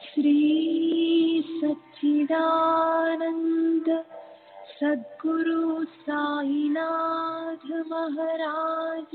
श्री सच्चिदानंद सद्गुरु साईनाथ महाराज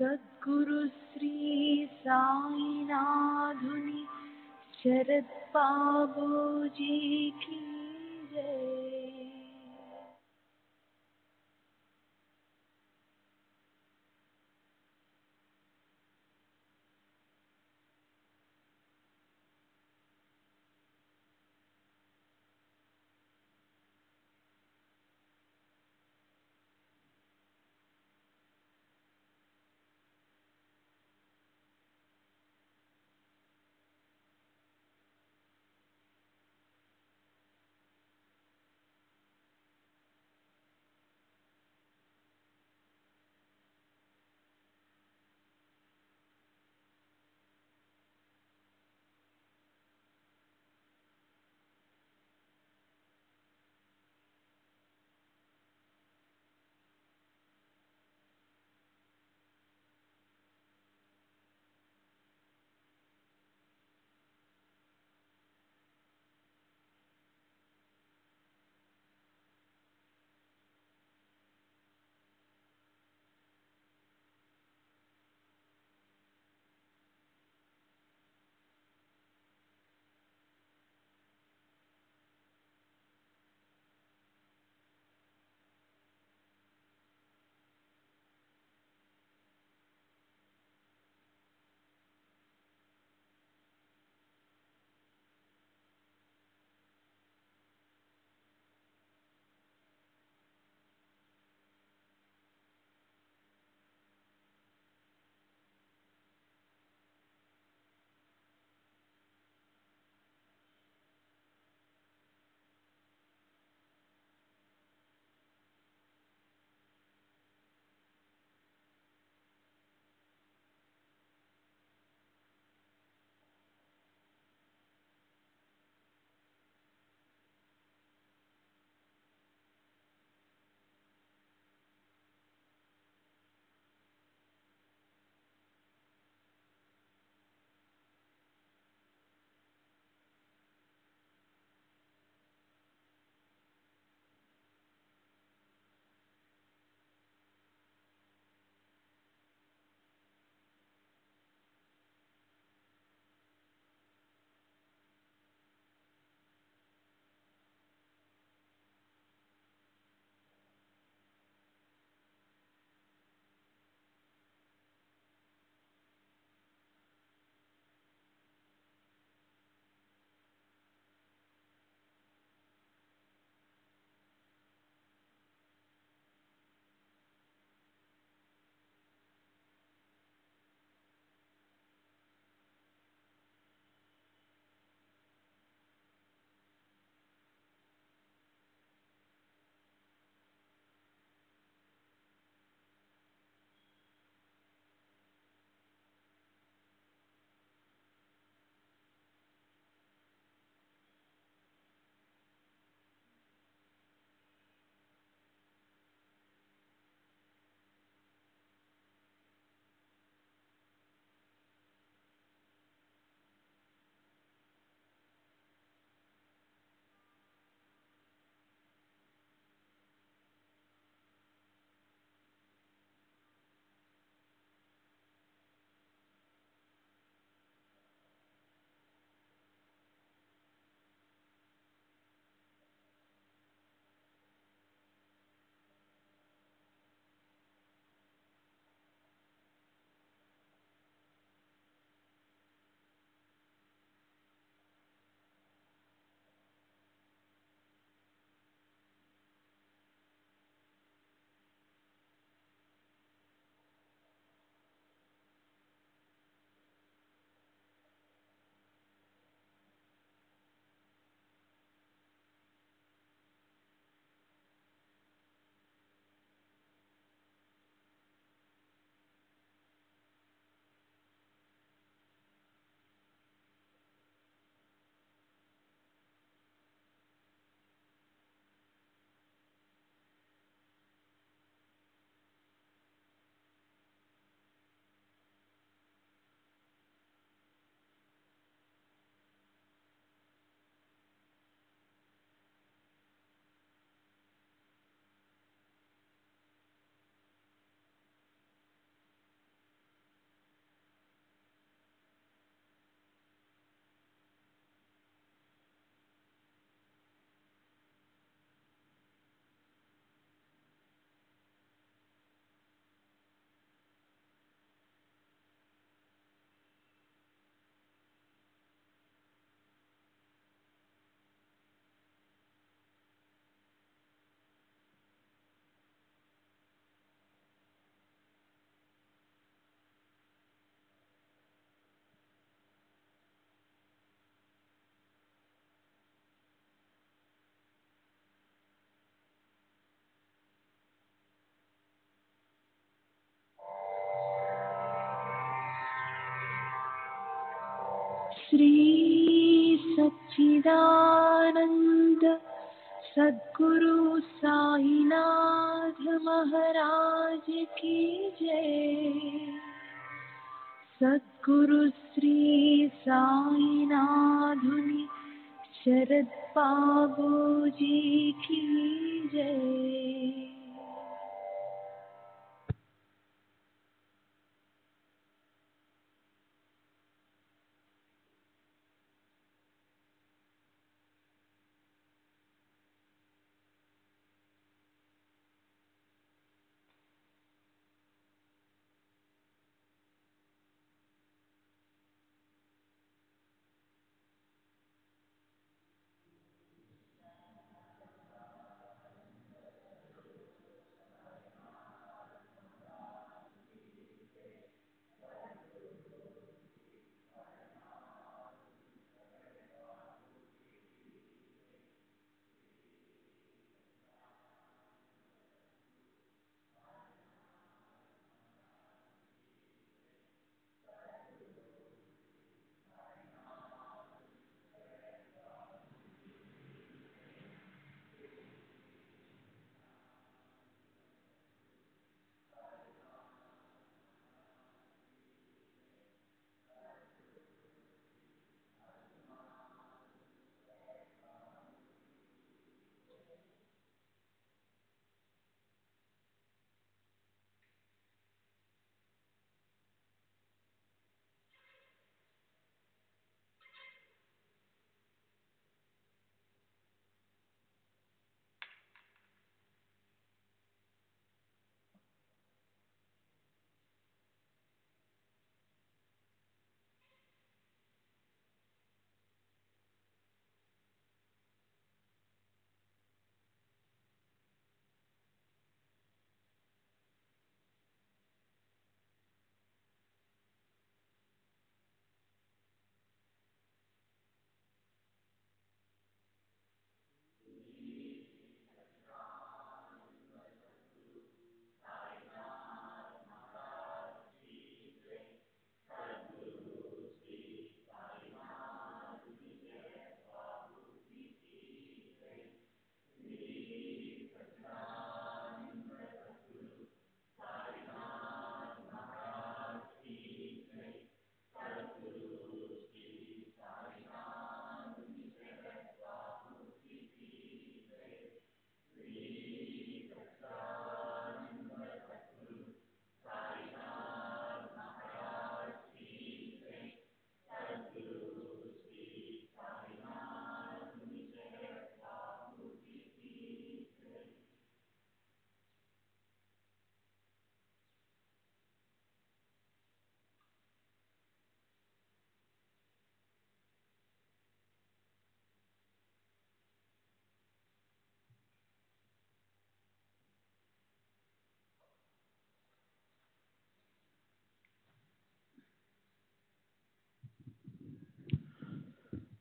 सद्गुरु श्री साईनाथुनि शरद बाबू जी की जय। श्री सच्चिदानंद सद्गुरु साईनाथ महाराज की जय। सद्गुरु श्री साईनाथुनि शरद बाबूजी की जय।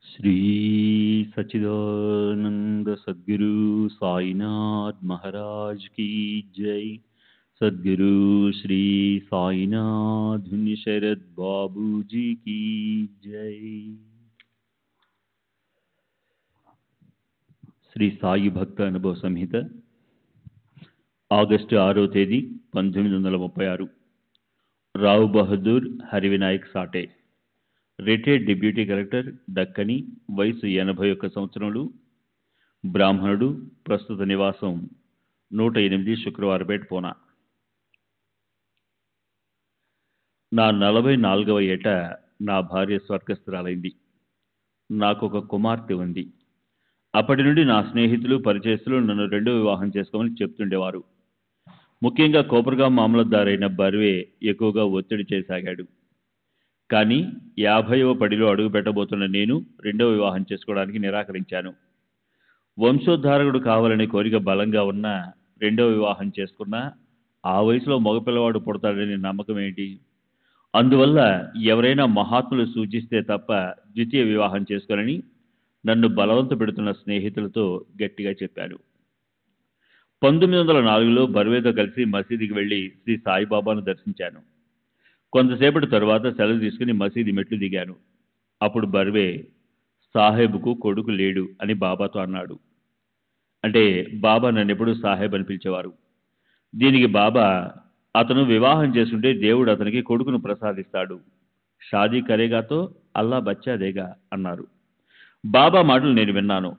श्री सच्चिदानंद सद्गुरु साईनाथ महाराज की जय। सद्गुरु श्री साईनाथ शरद बाबू जी की जय। శ్రీ సాయి భక్త అనుభవ సంహిత ఆగస్టు 6వ తేదీ 1936. Rao Bahadur Harivinayak Sathe, retired deputy collector, దక్కని, వయసు 81 సంవత్సరములు, బ్రాహ్మణుడు, ప్రస్తుత నివాసం 108 శుక్రవారపేట, పూనా. నా 44వ ఏట నా భార్య స్వర్గస్థురాలైంది. నాకొక కుమార్తె ఉంది. అప్పటి నుండి నా స్నేహితులు, పరిచయస్తులు నన్ను రెండో వివాహం చేసుకోమని చెప్తుండేవారు. ముఖ్యంగా కోపర్గా మామలద్దారైన బర్వే ఎక్కువగా ఒత్తిడి చేయసాగాడు. కానీ 50వ పడిలో అడుగు పెట్టబోతున్న నేను రెండో వివాహం చేసుకోవడానికి నిరాకరించాను. వంశోద్ధారకుడు కావాలనే కోరిక బలంగా ఉన్నా రెండో వివాహం చేసుకున్నా ఆ వయసులో మగపిల్లవాడు పుడతాడనే నమ్మకం ఏంటి? అందువల్ల ఎవరైనా మహాత్ములు సూచిస్తే తప్ప ద్వితీయ వివాహం చేసుకోనని నన్ను బలవంత పెడుతున్న స్నేహితులతో గట్టిగా చెప్పాను. 1904లో బర్వేతో కలిసి మసీదుకి వెళ్లి శ్రీ సాయిబాబాను దర్శించాను. కొంతసేపటి తరువాత సెలవు తీసుకుని మసీదు మెట్లు దిగాను. అప్పుడు బర్వే, సాహెబ్కు కొడుకు లేడు అని బాబాతో అన్నాడు. అంటే బాబా నన్ను ఎప్పుడూ సాహెబ్ అని పిలిచేవారు. దీనికి బాబా, అతను వివాహం చేసుకుంటే దేవుడు అతనికి కొడుకును ప్రసాదిస్తాడు, షాదీ కరేగాతో అల్లా బచ్చా దేగా అన్నారు. బాబా మాటలు నేను విన్నాను.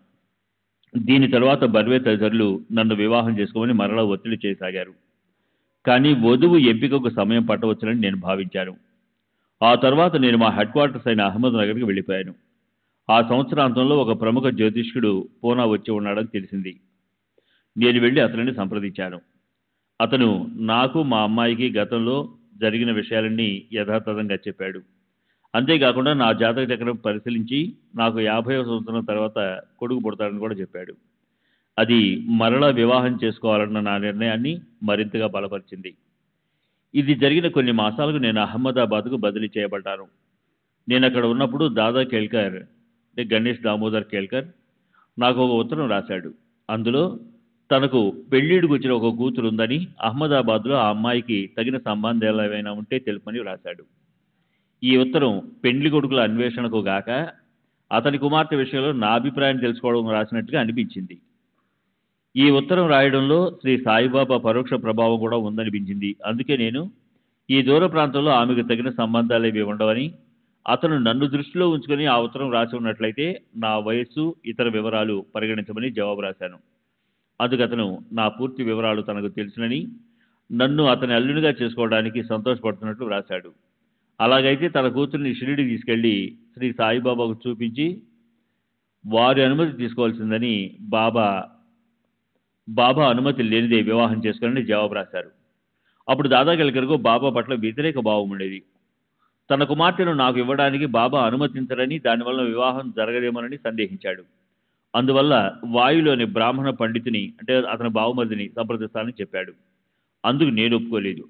దీని తరువాత బర్వే తదితరులు నన్ను వివాహం చేసుకోమని మరలా ఒత్తిడి చేయసాగారు. కానీ వధువు ఎంపికకు సమయం పట్టవచ్చునని నేను భావించాను. ఆ తర్వాత నేను మా హెడ్ క్వార్టర్స్ అయిన అహ్మద్ నగర్కి వెళ్ళిపోయాను. ఆ సంవత్సరాంతంలో ఒక ప్రముఖ జ్యోతిష్కుడు పూనా వచ్చి ఉన్నాడని తెలిసింది. నేను వెళ్ళి అతనిని సంప్రదించాను. అతను నాకు మా అమ్మాయికి గతంలో జరిగిన విషయాలన్నీ యథాతథంగా చెప్పాడు. అంతేకాకుండా నా జాతక చక్రం పరిశీలించి నాకు 50వ సంవత్సరం తర్వాత కొడుకు పుడతాడని కూడా చెప్పాడు. అది మరలా వివాహం చేసుకోవాలన్న నా నిర్ణయాన్ని మరింతగా బలపరిచింది. ఇది జరిగిన కొన్ని మాసాలకు నేను అహ్మదాబాద్కు బదిలీ చేయబడ్డాను. నేను అక్కడ ఉన్నప్పుడు దాదా కేల్కర్, గణేష్ దామోదర్ కేల్కర్ నాకు ఒక ఉత్తరం రాశాడు. అందులో తనకు పెళ్లిడికి వచ్చిన ఒక కూతురు ఉందని, అహ్మదాబాద్లో ఆ అమ్మాయికి తగిన సంబంధాలు ఏవైనా ఉంటే తెలుపమని రాశాడు. ఈ ఉత్తరం పెండ్లి కొడుకుల అన్వేషణకు గాక అతని కుమార్తె విషయంలో నా అభిప్రాయం తెలుసుకోవడం రాసినట్టుగా అనిపించింది. ఈ ఉత్తరం రాయడంలో శ్రీ సాయిబాబా పరోక్ష ప్రభావం కూడా ఉందనిపించింది. అందుకే నేను ఈ దూర ప్రాంతంలో ఆమెకు తగిన సంబంధాలేవి ఉండవని, అతను నన్ను దృష్టిలో ఉంచుకొని ఆ ఉత్తరం రాసి ఉన్నట్లయితే నా వయస్సు, ఇతర వివరాలు పరిగణించమని జవాబు రాశాను. అందుకు అతను నా పూర్తి వివరాలు తనకు తెలుసునని, నన్ను అతని అల్లునిగా చేసుకోవడానికి సంతోషపడుతున్నట్లు రాశాడు. అలాగైతే తన కూతుర్ని షిరిడీకి తీసుకెళ్లి శ్రీ సాయిబాబాకు చూపించి వారి అనుమతి తీసుకోవాల్సిందని, బాబా అనుమతి లేనిదే వివాహం చేసుకోవాలని జవాబు రాశారు. అప్పుడు దాదా కేల్కర్కు బాబా పట్ల వ్యతిరేక భావం ఉండేది. తన కుమార్తెను నాకు ఇవ్వడానికి బాబా అనుమతించరని, దానివల్ల వివాహం జరగదేమోనని సందేహించాడు. అందువల్ల వాయులోని బ్రాహ్మణ పండితుని, అంటే అతని బావమరిదిని సంప్రదిస్తానని చెప్పాడు. అందుకు నేను ఒప్పుకోలేదు.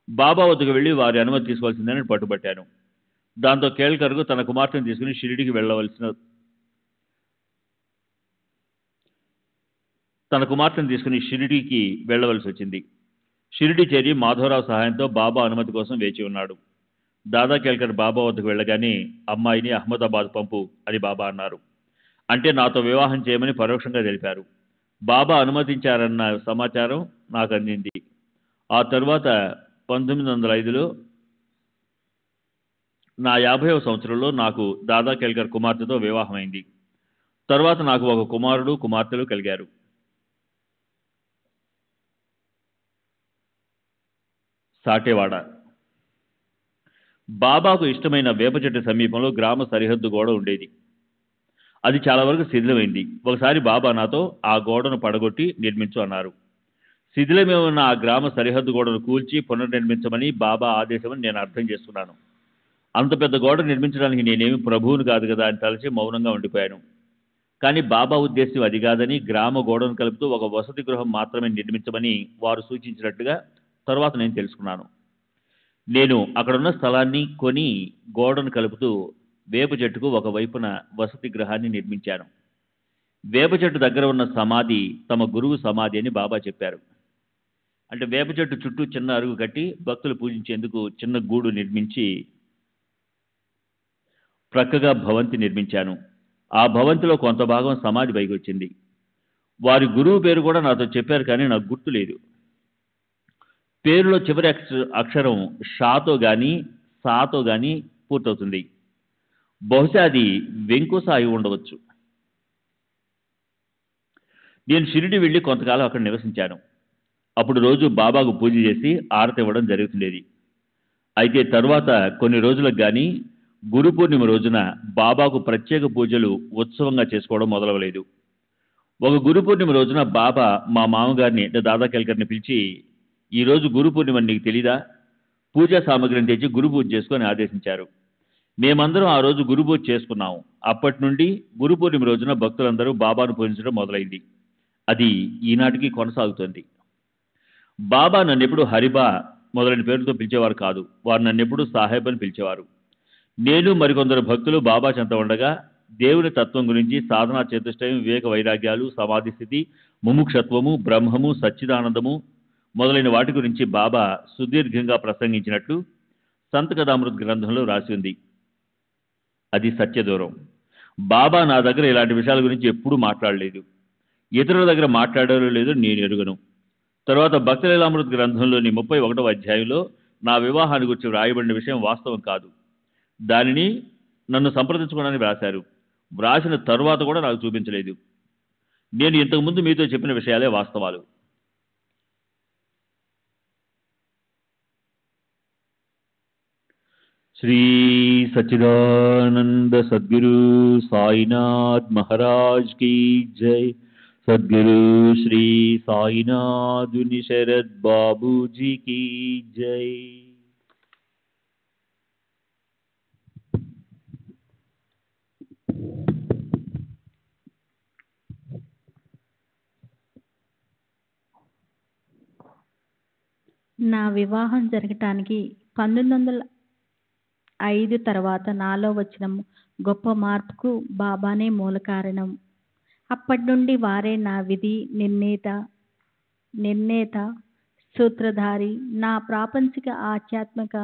బాబా వద్దకు వెళ్ళి వారి అనుమతి తీసుకోవాల్సిందని పట్టుబట్టాను. దాంతో కేల్కర్కు తన కుమార్తెను తీసుకుని షిరిడీకి వెళ్ళవలసి వచ్చింది. షిరిడీ చేరి మాధవరావు సహాయంతో బాబా అనుమతి కోసం వేచి ఉన్నాడు. దాదా కేల్కర్ బాబా వద్దకు వెళ్ళగానే అమ్మాయిని అహ్మదాబాద్ పంపు అని బాబా అన్నారు. అంటే నాతో వివాహం చేయమని పరోక్షంగా తెలిపారు. బాబా అనుమతించారన్న సమాచారం నాకు అందింది. ఆ తరువాత 1905లో నా 50వ సంవత్సరంలో నాకు దాదా కేల్కర్ కుమార్తెతో వివాహమైంది. తరువాత నాకు ఒక కుమారుడు, కుమార్తెలు కలిగారు. సాటేవాడ. బాబాకు ఇష్టమైన వేప చెట్టు సమీపంలో గ్రామ సరిహద్దు గోడ ఉండేది. అది చాలా వరకు శిథిలమైంది. ఒకసారి బాబా నాతో ఆ గోడను పడగొట్టి నిర్మించు అన్నారు. శిథిలమే ఉన్న ఆ గ్రామ సరిహద్దు గోడను కూల్చి పునర్నిర్మించమని బాబా ఆదేశమని నేను అర్థం చేసుకున్నాను. అంత పెద్ద గోడ నిర్మించడానికి నేనేమి ప్రభువును కాదు కదా అని తలచి మౌనంగా ఉండిపోయాను. కానీ బాబా ఉద్దేశం అది కాదని, గ్రామ గోడను కలుపుతూ ఒక వసతి గృహం మాత్రమే నిర్మించమని వారు సూచించినట్టుగా తరువాత నేను తెలుసుకున్నాను. నేను అక్కడున్న స్థలాన్ని కొని గోడను కలుపుతూ వేప చెట్టుకు ఒకవైపున వసతి గృహాన్ని నిర్మించాను. వేప చెట్టు దగ్గర ఉన్న సమాధి తమ గురువు సమాధి అని బాబా చెప్పారు. అంటే వేప చెట్టు చుట్టూ చిన్న అరుగు కట్టి భక్తులు పూజించేందుకు చిన్న గూడు నిర్మించి ప్రక్కగా భవంతి నిర్మించాను. ఆ భవంతిలో కొంత భాగం సమాధి పైకి వచ్చింది. వారి గురువు పేరు కూడా నాతో చెప్పారు, కానీ నాకు గుర్తు లేదు. పేరులో చివరి అక్షరం షాతో గాని సాతో గాని పూర్తవుతుంది. బహుశా అది వెంకుస అయి ఉండవచ్చు. నేను షిరిడి వెళ్ళి కొంతకాలం అక్కడ నివసించాను. అప్పుడు రోజు బాబాకు పూజ చేసి ఆరతి ఇవ్వడం జరుగుతుండేది. అయితే తరువాత కొన్ని రోజులకు కానీ గురు పూర్ణిమ రోజున బాబాకు ప్రత్యేక పూజలు ఉత్సవంగా చేసుకోవడం మొదలవలేదు. ఒక గురు పూర్ణిమ రోజున బాబా మా మామగారిని, అంటే దాదా కేల్కర్ని పిలిచి, ఈరోజు గురు పూర్ణిమ నీకు తెలీదా, పూజా సామగ్రిని తెచ్చి గురు పూజ చేసుకొని ఆదేశించారు. మేమందరం ఆ రోజు గురు పూజ చేసుకున్నాము. అప్పటి నుండి గురు పూర్ణిమ రోజున భక్తులందరూ బాబాను పూజించడం మొదలైంది. అది ఈనాటికి కొనసాగుతోంది. బాబా నన్నెప్పుడు హరిబా మొదలైన పేరుతో పిలిచేవారు కాదు. వారు నన్నెప్పుడు సాహెబ్ అని పిలిచేవారు. నేను మరికొందరు భక్తులు బాబా చెంత ఉండగా దేవుని తత్వం గురించి, సాధనా చతుష్టయం, వివేక వైరాగ్యాలు, సమాధి స్థితి, ముముక్షత్వము, బ్రహ్మము, సచ్చిదానందము మొదలైన వాటి గురించి బాబా సుదీర్ఘంగా ప్రసంగించినట్లు సంత్ కథామృత్ గ్రంథంలో రాసి ఉంది. అది సత్యదూరం. బాబా నా దగ్గర ఇలాంటి విషయాల గురించి ఎప్పుడూ మాట్లాడలేదు. ఇతరుల దగ్గర మాట్లాడారో లేదో నేను ఎరుగను. తరువాత భక్తలీలామృత గ్రంథంలోని 31వ అధ్యాయంలో నా వివాహాన్ని గురించి వ్రాయబడిన విషయం వాస్తవం కాదు. దానిని నన్ను సంప్రదించుకోవడానికి వ్రాశారు. వ్రాసిన తరువాత కూడా నాకు చూపించలేదు. నేను ఇంతకుముందు మీతో చెప్పిన విషయాలే వాస్తవాలు. శ్రీ సచ్చిదానంద సద్గురు సాయినాథ్ మహారాజ్ की जय. सद्गुरु श्री साईनाथ शरद बाबू जी की जय. నా వివాహం జరగటానికి 1905 తర్వాత నాలో వచ్చిన గొప్ప మార్పుకు బాబానే మూల కారణం. అప్పటి నుండి వారే నా విధి నిర్ణేత, సూత్రధారి. నా ప్రాపంచిక, ఆధ్యాత్మిక,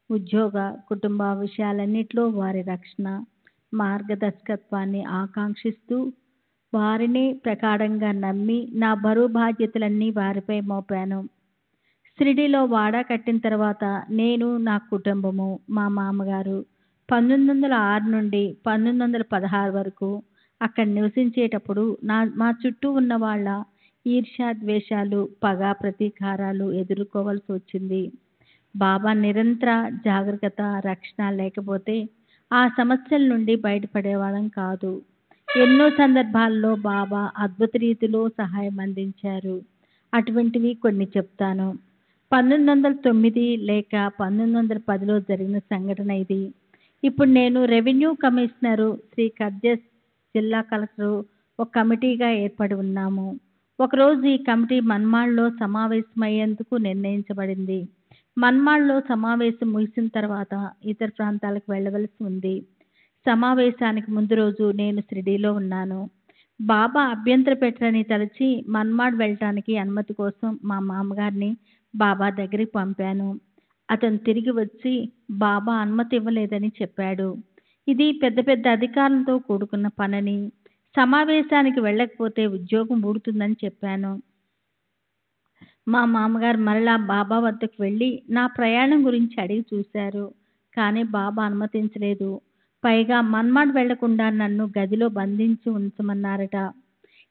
ఉద్యోగ, కుటుంబ విషయాలన్నింటిలో వారి రక్షణ, మార్గదర్శకత్వాన్ని ఆకాంక్షిస్తూ వారిని ప్రగాఢంగా నమ్మి నా బరువు బాధ్యతలన్నీ వారిపై మోపాను. షిరిడీలో వాడా కట్టిన తర్వాత నేను, నా కుటుంబము, మా మామగారు 1906 నుండి 1916 వరకు అక్కడ నివసించేటప్పుడు మా చుట్టూ ఉన్న వాళ్ళ ఈర్ష్య, ద్వేషాలు, పగ, ప్రతీకారాలు ఎదుర్కోవాల్సి వచ్చింది. బాబా నిరంతర జాగ్రత్త, రక్షణ లేకపోతే ఆ సమస్యల నుండి బయటపడేవాళ్ళం కాదు. ఎన్నో సందర్భాల్లో బాబా అద్భుత రీతిలో సహాయం అందించారు. అటువంటివి కొన్ని చెప్తాను. 1909 లేక 1910లో జరిగిన సంఘటన ఇది. ఇప్పుడు నేను రెవెన్యూ కమిషనరు, శ్రీ ఖర్జస్ జిల్లా కలెక్టరు ఒక కమిటీగా ఏర్పడి ఉన్నాము. ఒకరోజు ఈ కమిటీ మన్మాడ్లో సమావేశమయ్యేందుకు నిర్ణయించబడింది. మన్మాడ్లో సమావేశం ముగిసిన తర్వాత ఇతర ప్రాంతాలకు వెళ్ళవలసి ఉంది. సమావేశానికి ముందు రోజు నేను షిరిడీలో ఉన్నాను. బాబా అభ్యంతర పెట్టరని తలచి మన్మాడ్ వెళ్ళటానికి అనుమతి కోసం మా మామగారిని బాబా దగ్గరికి పంపాను. అతను తిరిగి వచ్చి బాబా అనుమతి ఇవ్వలేదని చెప్పాడు. ఇది పెద్ద పెద్ద అధికారులతో కూడుకున్న పనని, సమావేశానికి వెళ్ళకపోతే ఉద్యోగం ఊడుతుందని చెప్పాను. మా మామగారు మరలా బాబా వద్దకు వెళ్ళి నా ప్రయాణం గురించి అడిగి చూశారు. కానీ బాబా అనుమతించలేదు. పైగా మన్మాడ్ వెళ్లకుండా నన్ను గదిలో బంధించి ఉంచమన్నారట.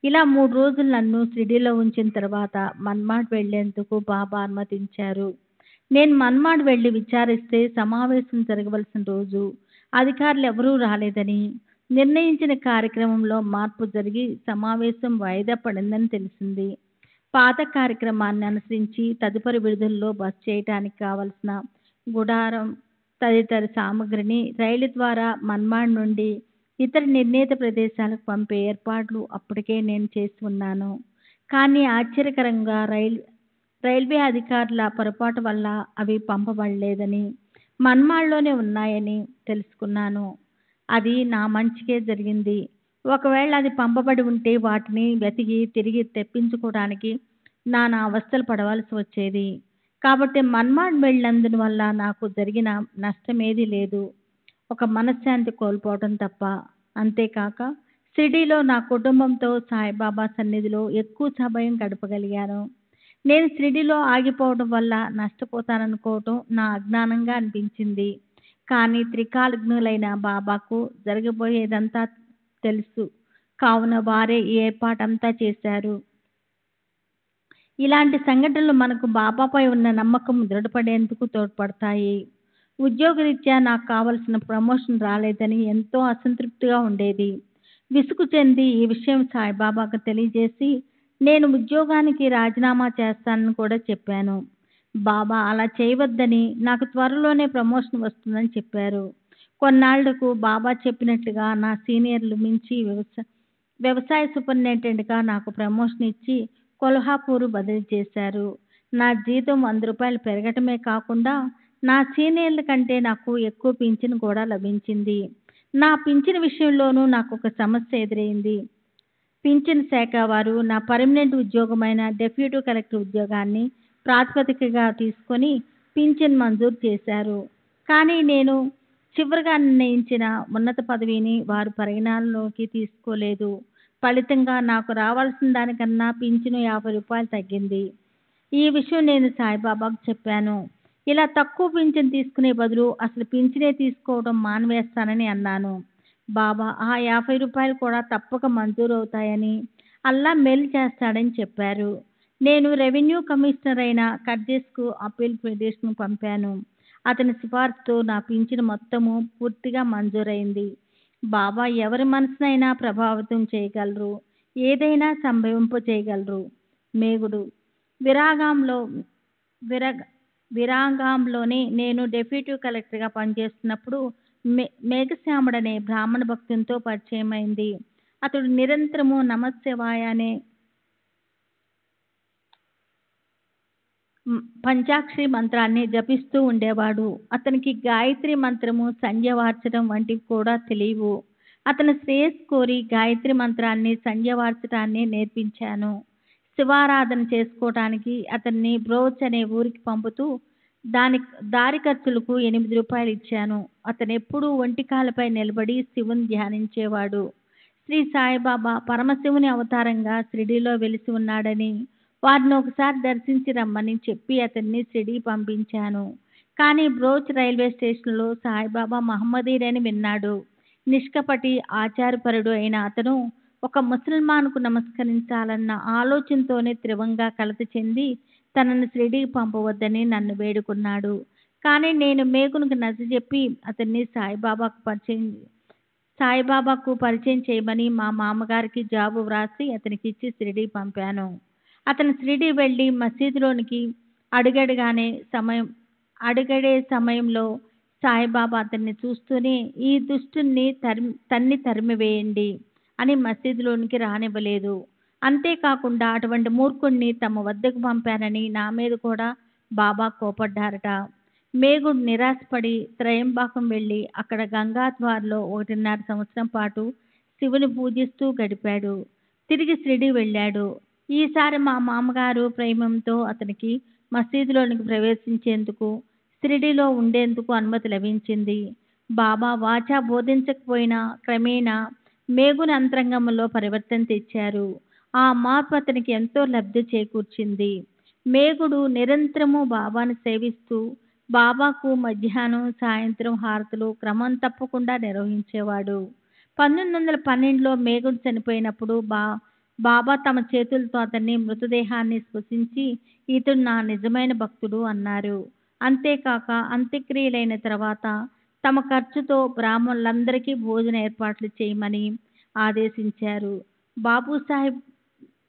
ఇలా 3 రోజులు నన్ను షిరిడీలో ఉంచిన తర్వాత మన్మాడ్ వెళ్లేందుకు బాబా అనుమతించారు. నేను మన్మాడ్ వెళ్ళి విచారిస్తే సమావేశం జరగవలసిన రోజు అధికారులు ఎవరూ రాలేదని, నిర్ణయించిన కార్యక్రమంలో మార్పు జరిగి సమావేశం వాయిదా పడిందని తెలిసింది. పాత కార్యక్రమాన్ని అనుసరించి తదుపరి విడుదలలో బస చేయటానికి కావలసిన గుడారం తదితర సామగ్రిని రైలు ద్వారా మన్మాడ్ నుండి ఇతర నిర్ణీత ప్రదేశాలకు పంపే ఏర్పాట్లు అప్పటికే నేను చేసి ఉన్నాను. కానీ ఆశ్చర్యకరంగా రైల్వే అధికారుల పొరపాటు వల్ల అవి పంపబడలేదని, మన్మాడ్లోనే ఉన్నాయని తెలుసుకున్నాను. అది నా మంచికే జరిగింది. ఒకవేళ అది పంపబడి ఉంటే వాటిని వెతికి తిరిగి తెప్పించుకోవడానికి నానా అవస్థలు పడవలసి వచ్చేది. కాబట్టి మన్మాడ్ వెళ్ళినందువల్ల నాకు జరిగిన నష్టమేదీ లేదు, ఒక మనశ్శాంతి కోల్పోవటం తప్ప. అంతేకాక షిరిడీలో నా కుటుంబంతో సాయిబాబా సన్నిధిలో ఎక్కువ సమయం గడపగలిగాను. నేను షిరిడీలో ఆగిపోవడం వల్ల నష్టపోతాననుకోవటం నా అజ్ఞానంగా అనిపించింది. కానీ త్రికాలజ్ఞులైన బాబాకు జరగబోయేదంతా తెలుసు. కావున వారే ఈ ఏర్పాటంతా చేశారు. ఇలాంటి సంఘటనలు మనకు బాబాపై ఉన్న నమ్మకం దృఢపడేందుకు తోడ్పడతాయి. ఉద్యోగరీత్యా నాకు కావలసిన ప్రమోషన్ రాలేదని ఎంతో అసంతృప్తిగా ఉండేది. విసుగు చెంది ఈ విషయం సాయిబాబాకు తెలియజేసి నేను ఉద్యోగానికి రాజీనామా చేస్తానని కూడా చెప్పాను. బాబా అలా చేయవద్దని, నాకు త్వరలోనే ప్రమోషన్ వస్తుందని చెప్పారు. కొన్నాళ్లకు బాబా చెప్పినట్లుగా నా సీనియర్లు మించి వ్యవసాయ సూపరింటెండెంట్గా నాకు ప్రమోషన్ ఇచ్చి కొల్హాపూర్ బదిలీ చేశారు. నా జీతం 100 రూపాయలు పెరగటమే కాకుండా నా సీనియర్ల కంటే నాకు ఎక్కువ పింఛను కూడా లభించింది. నా పింఛను విషయంలోనూ నాకు ఒక సమస్య ఎదురైంది. పింఛను శాఖ వారు నా పర్మనెంట్ ఉద్యోగమైన డెప్యూటీ కలెక్టర్ ఉద్యోగాన్ని ప్రాతిపదికగా తీసుకొని పింఛన్ మంజూరు చేశారు. కానీ నేను చివరిగా నిర్ణయించిన ఉన్నత పదవిని వారు పరిగణనలోకి తీసుకోలేదు. ఫలితంగా నాకు రావాల్సిన దానికన్నా పింఛను 50 రూపాయలు తగ్గింది. ఈ విషయం నేను సాయిబాబాకు చెప్పాను. ఇలా తక్కువ పింఛను తీసుకునే బదులు అసలు పింఛనే తీసుకోవడం మానివేస్తానని అన్నాను. బాబా ఆ 50 రూపాయలు కూడా తప్పక మంజూరు అవుతాయని, అల్లా మేలు చేస్తాడని చెప్పారు. నేను రెవెన్యూ కమిషనర్ అయిన కర్జెస్కు అప్పీల్ పిటిషన్ పంపాను. అతని సిఫార్సుతో నా పింఛను మొత్తము పూర్తిగా మంజూరైంది. బాబా ఎవరి మనసునైనా ప్రభావితం చేయగలరు, ఏదైనా సంభవింప చేయగలరు. మేగుడు విరాగాంలోనే నేను డెప్యూటీ కలెక్టర్గా పనిచేస్తున్నప్పుడు మేఘశ్యాముడనే బ్రాహ్మణ భక్తునితో పరిచయమైంది. అతడు నిరంతరము నమశివాయ అనే పంచాక్షరి మంత్రాన్ని జపిస్తూ ఉండేవాడు. అతనికి గాయత్రి మంత్రము, సంధ్య వార్చడం వంటివి కూడా తెలియవు. అతని శ్రేయస్సు కోరి గాయత్రి మంత్రాన్ని, సంధ్య వార్చడాన్ని నేర్పించాను. శివారాధన చేసుకోవటానికి అతన్ని బ్రోచ్ అనే ఊరికి పంపుతూ దారి ఖర్చులకు 8 రూపాయలు ఇచ్చాను. అతను ఎప్పుడూ ఒంటికాలపై నిలబడి శివుని ధ్యానించేవాడు. శ్రీ సాయిబాబా పరమశివుని అవతారంగా షిరిడీలో వెలిసి ఉన్నాడని, వారిని ఒకసారి దర్శించి రమ్మని చెప్పి అతన్ని షిరిడీ పంపించాను. కానీ బ్రోచ్ రైల్వే స్టేషన్లో సాయిబాబా మహమ్మదీయుడని విన్నాడు. నిష్కపటి ఆచారపరుడు అయిన అతను ఒక ముసల్మాన్కు నమస్కరించాలన్న ఆలోచనతోనే తీవ్రంగా కలత చెంది తనను షిరిడీకి పంపవద్దని నన్ను వేడుకున్నాడు. కానీ నేను మేగునికి నచ్చజెప్పి అతన్ని సాయిబాబాకు పరిచయం చేయమని మా మామగారికి జాబు వ్రాసి అతనికి ఇచ్చి షిరిడీ పంపాను. అతను షిరిడీ వెళ్ళి మసీదులోనికి అడుగడే సమయంలో సాయిబాబా అతన్ని చూస్తూనే ఈ దుష్టుని తరిమివేయండి అని మసీదులోనికి రానివ్వలేదు. అంతేకాకుండా అటువంటి మూర్ఖుణ్ణి తమ వద్దకు పంపానని నా మీద కూడా బాబా కోపడ్డారట. మేగుడు నిరాశపడి త్రయంబాకం వెళ్ళి అక్కడ గంగాద్వార్లో 1.5 సంవత్సరం పాటు శివుని పూజిస్తూ గడిపాడు. తిరిగి షిరిడీ వెళ్ళాడు. ఈసారి మా మామగారు ప్రేమంతో అతనికి మసీదులోనికి ప్రవేశించేందుకు, షిరిడీలో ఉండేందుకు అనుమతి లభించింది. బాబా వాచా బోధించకపోయినా క్రమేణా మేగుని అంతరంగంలో పరివర్తన తెచ్చారు. ఆ మార్పు అతనికి ఎంతో లబ్ధి చేకూర్చింది. మేగుడు నిరంతరము బాబాను సేవిస్తూ బాబాకు మధ్యాహ్నం, సాయంత్రం హారతులు క్రమం తప్పకుండా నిర్వహించేవాడు. 1912లో మేగుడు చనిపోయినప్పుడు బాబా తమ చేతులతో అతన్ని మృతదేహాన్ని స్పృశించి ఇతడు నా నిజమైన భక్తుడు అన్నారు. అంతేకాక అంత్యక్రియలైన తర్వాత తమ ఖర్చుతో బ్రాహ్మణులందరికీ భోజన ఏర్పాట్లు చేయమని ఆదేశించారు.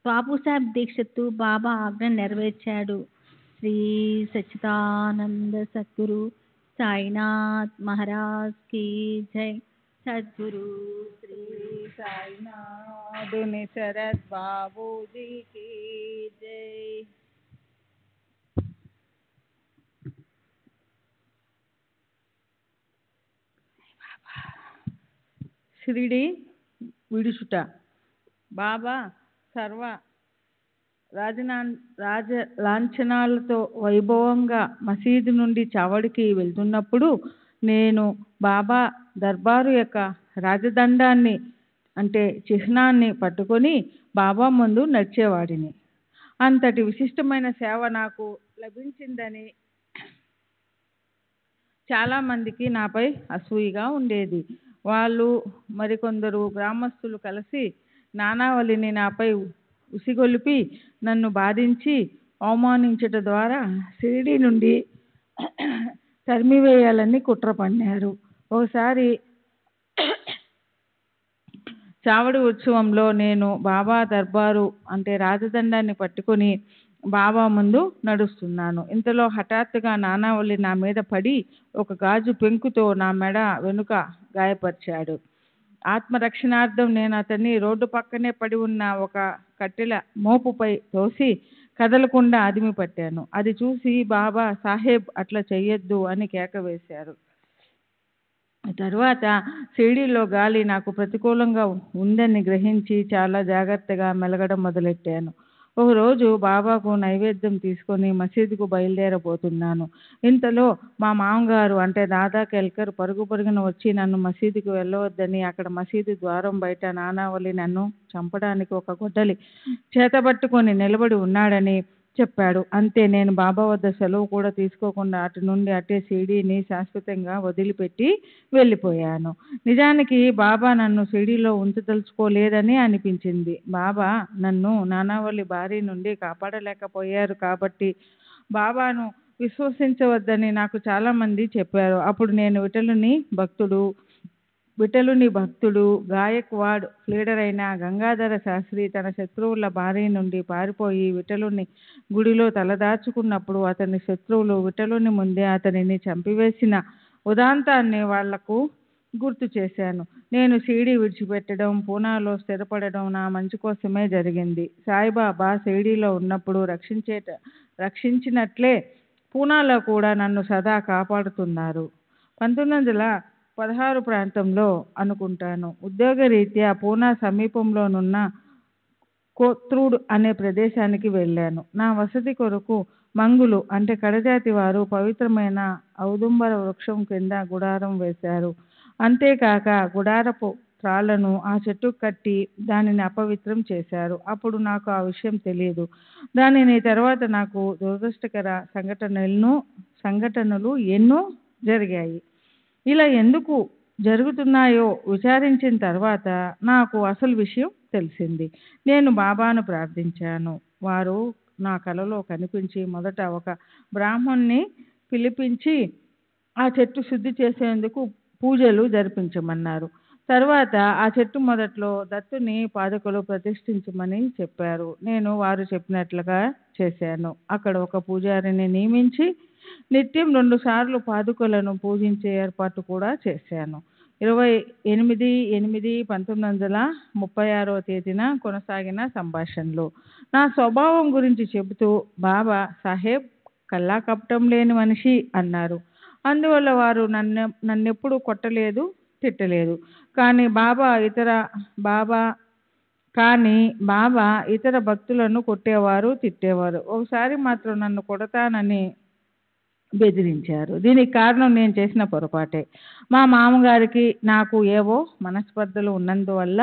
బాబుసాహెబ్ దీక్షిత్ బాబా ఆజ్ఞ నెరవేర్చాడు. శ్రీ సచ్చిదానంద సద్గురు సాయినాథ్ మహారాజ్ కీ జై. సద్గురు శ్రీ సాయినాథుని శరత్ బాబూజీ కీ జై. షిరిడి విడుచుట. బాబా సర్వ లాంఛనాలతో వైభవంగా మసీదు నుండి చావడికి వెళ్తున్నప్పుడు నేను బాబా దర్బారు యొక్క రాజదండాన్ని అంటే చిహ్నాన్ని పట్టుకొని బాబా ముందు నడిచేవాడిని. అంతటి విశిష్టమైన సేవ నాకు లభించిందని చాలామందికి నాపై అసూయగా ఉండేది. వాళ్ళు మరికొందరు గ్రామస్తులు కలిసి నానావళిని నాపై ఉసిగొలిపి నన్ను బాధించి అవమానించట ద్వారా షిరిడీ నుండి తరిమివేయాలని కుట్ర పన్నారు. ఒకసారి చావడి ఉత్సవంలో నేను బాబా దర్బారు అంటే రాజదండాన్ని పట్టుకొని బాబా ముందు నడుస్తున్నాను. ఇంతలో హఠాత్తుగా నానావళి నా మీద పడి ఒక గాజు పెంకుతో నా మెడ వెనుక గాయపరిచాడు. ఆత్మరక్షణార్థం నేను అతన్ని రోడ్డు పక్కనే పడి ఉన్న ఒక కట్టెల మోపుపై తోసి కదలకుండా అదిమి పట్టాను. అది చూసి బాబా సాహెబ్ అట్లా చెయ్యొద్దు అని కేక వేశారు. తర్వాత షిరిడీలో గాలి నాకు ప్రతికూలంగా ఉందని గ్రహించి చాలా జాగ్రత్తగా మెలగడం మొదలెట్టాను. ఒకరోజు బాబాకు నైవేద్యం తీసుకొని మసీదుకు బయలుదేరబోతున్నాను. ఇంతలో మా మామగారు అంటే దాదా కేల్కర్ పరుగు పరుగున వచ్చి నన్ను మసీదుకు వెళ్ళవద్దని, అక్కడ మసీదు ద్వారం బయట నానావళి నన్ను చంపడానికి ఒక గొడ్డలి చేతబట్టుకొని నిలబడి ఉన్నాడని చెప్పాడు. అంతే, నేను బాబా వద్ద సెలవు కూడా తీసుకోకుండా అటు నుండి అటే షిరిడీని శాశ్వతంగా వదిలిపెట్టి వెళ్ళిపోయాను. నిజానికి బాబా నన్ను షిరిడీలో ఉంచదలుచుకోలేదని అనిపించింది. బాబా నన్ను నానావళి బారి నుండి కాపాడలేకపోయారు కాబట్టి బాబాను విశ్వసించవద్దని నాకు చాలామంది చెప్పారు. అప్పుడు నేను విఠలుని భక్తుడు గాయక్వాడ్ లీడర్ అయిన గంగాధర శాస్త్రి తన శత్రువుల బారి నుండి పారిపోయి విఠలుని గుడిలో తలదాచుకున్నప్పుడు అతని శత్రువులు విఠలుని ముందే అతనిని చంపివేసిన ఉదాంతాన్ని వాళ్లకు గుర్తు చేశాను. నేను షిరిడీ విడిచిపెట్టడం, పూనాలో స్థిరపడడం నా మంచి కోసమే జరిగింది. సాయిబాబా షిరిడీలో ఉన్నప్పుడు రక్షించినట్లే పూనాలో కూడా నన్ను సదా కాపాడుతున్నారు. 1916 ప్రాంతంలో అనుకుంటాను, ఉద్యోగరీత్యా పూనా సమీపంలోనున్న కోత్రూడ్ అనే ప్రదేశానికి వెళ్ళాను. నా వసతి కొరకు మంగులు అంటే కడజాతి వారు పవిత్రమైన ఔదుంబర వృక్షం కింద గుడారం వేశారు. అంతేకాక గుడారపు త్రాళ్లను ఆ చెట్టుకు కట్టి దానిని అపవిత్రం చేశారు. అప్పుడు నాకు ఆ విషయం తెలియదు. దానిని తర్వాత నాకు దురదృష్టకర సంఘటనలు ఎన్నో జరిగాయి. ఇలా ఎందుకు జరుగుతున్నాయో విచారించిన తర్వాత నాకు అసలు విషయం తెలిసింది. నేను బాబాను ప్రార్థించాను. వారు నా కలలో కనిపించి మొదట ఒక బ్రాహ్మణ్ణి పిలిపించి ఆ చెట్టు శుద్ధి చేసేందుకు పూజలు జరిపించమన్నారు. తర్వాత ఆ చెట్టు మొదట్లో దత్తుని పాదుకలు ప్రతిష్ఠించమని చెప్పారు. నేను వారు చెప్పినట్లుగా చేశాను. అక్కడ ఒక పూజారిని నియమించి నిత్యం 2 సార్లు పాదుకలను పూజించే ఏర్పాటు కూడా చేశాను. 28/8/1936 కొనసాగిన సంభాషణలు. నా స్వభావం గురించి చెబుతూ బాబా సాహెబ్ కల్లా కపటం లేని మనిషి అన్నారు. అందువల్ల వారు నన్నెప్పుడు కొట్టలేదు, తిట్టలేదు. కానీ బాబా ఇతర భక్తులను కొట్టేవారు, తిట్టేవారు. ఒకసారి మాత్రం నన్ను కొడతానని బెదిరించారు. దీనికి కారణం నేను చేసిన పొరపాటే. మా మామగారికి నాకు ఏవో మనస్పర్ధలు ఉన్నందువల్ల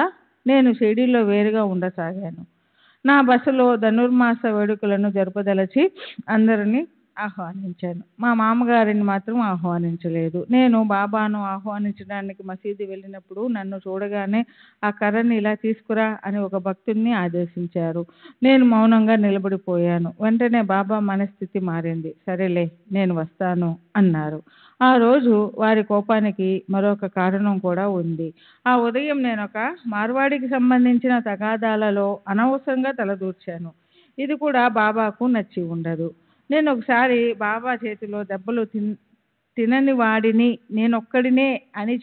నేను షిరిడీలో వేరుగా ఉండసాగాను. నా బసలో ధనుర్మాస వేడుకలను జరపదలచి అందరినీ ఆహ్వానించాను. మా మామగారిని మాత్రం ఆహ్వానించలేదు. నేను బాబాను ఆహ్వానించడానికి మసీదు వెళ్ళినప్పుడు నన్ను చూడగానే ఆ కర్రని ఇలా తీసుకురా అని ఒక భక్తుడిని ఆదేశించారు. నేను మౌనంగా నిలబడిపోయాను. వెంటనే బాబా మనస్థితి మారింది. సరేలే, నేను వస్తాను అన్నారు. ఆ రోజు వారి కోపానికి మరొక కారణం కూడా ఉంది. ఆ ఉదయం నేను ఒక మార్వాడికి సంబంధించిన తగాదాలలో అనవసరంగా తలదూర్చాను. ఇది కూడా బాబాకు నచ్చి ఉండదు. నేను ఒకసారి బాబా చేతిలో దెబ్బలు తినని వాడిని నేనొక్కడినే అని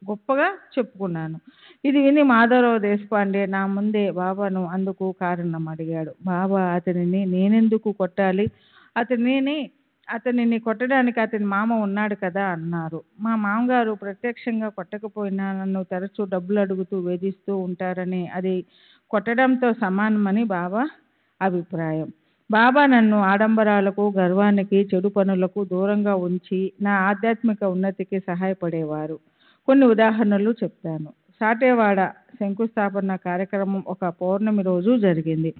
గొప్పగా చెప్పుకున్నాను. ఇది విని మాధవరావు దేశపాండే నా ముందే బాబాను అందుకు కారణం అడిగాడు. బాబా అతనిని నేనెందుకు కొట్టాలి? అతనిని కొట్టడానికి అతని మామ ఉన్నాడు కదా అన్నారు. మా మామగారు ప్రత్యక్షంగా కొట్టకపోయినా నన్ను తరచూ డబ్బులు అడుగుతూ వేధిస్తూ ఉంటారని అది కొట్టడంతో సమానమని బాబా అభిప్రాయం. బాబా నన్ను ఆడంబరాలకు, గర్వానికి, చెడు పనులకు దూరంగా ఉంచి నా ఆధ్యాత్మిక ఉన్నతికి సహాయపడేవారు. కొన్ని ఉదాహరణలు చెప్తాను. సాటేవాడ శంకుస్థాపన కార్యక్రమం ఒక పౌర్ణమి రోజు జరిగింది.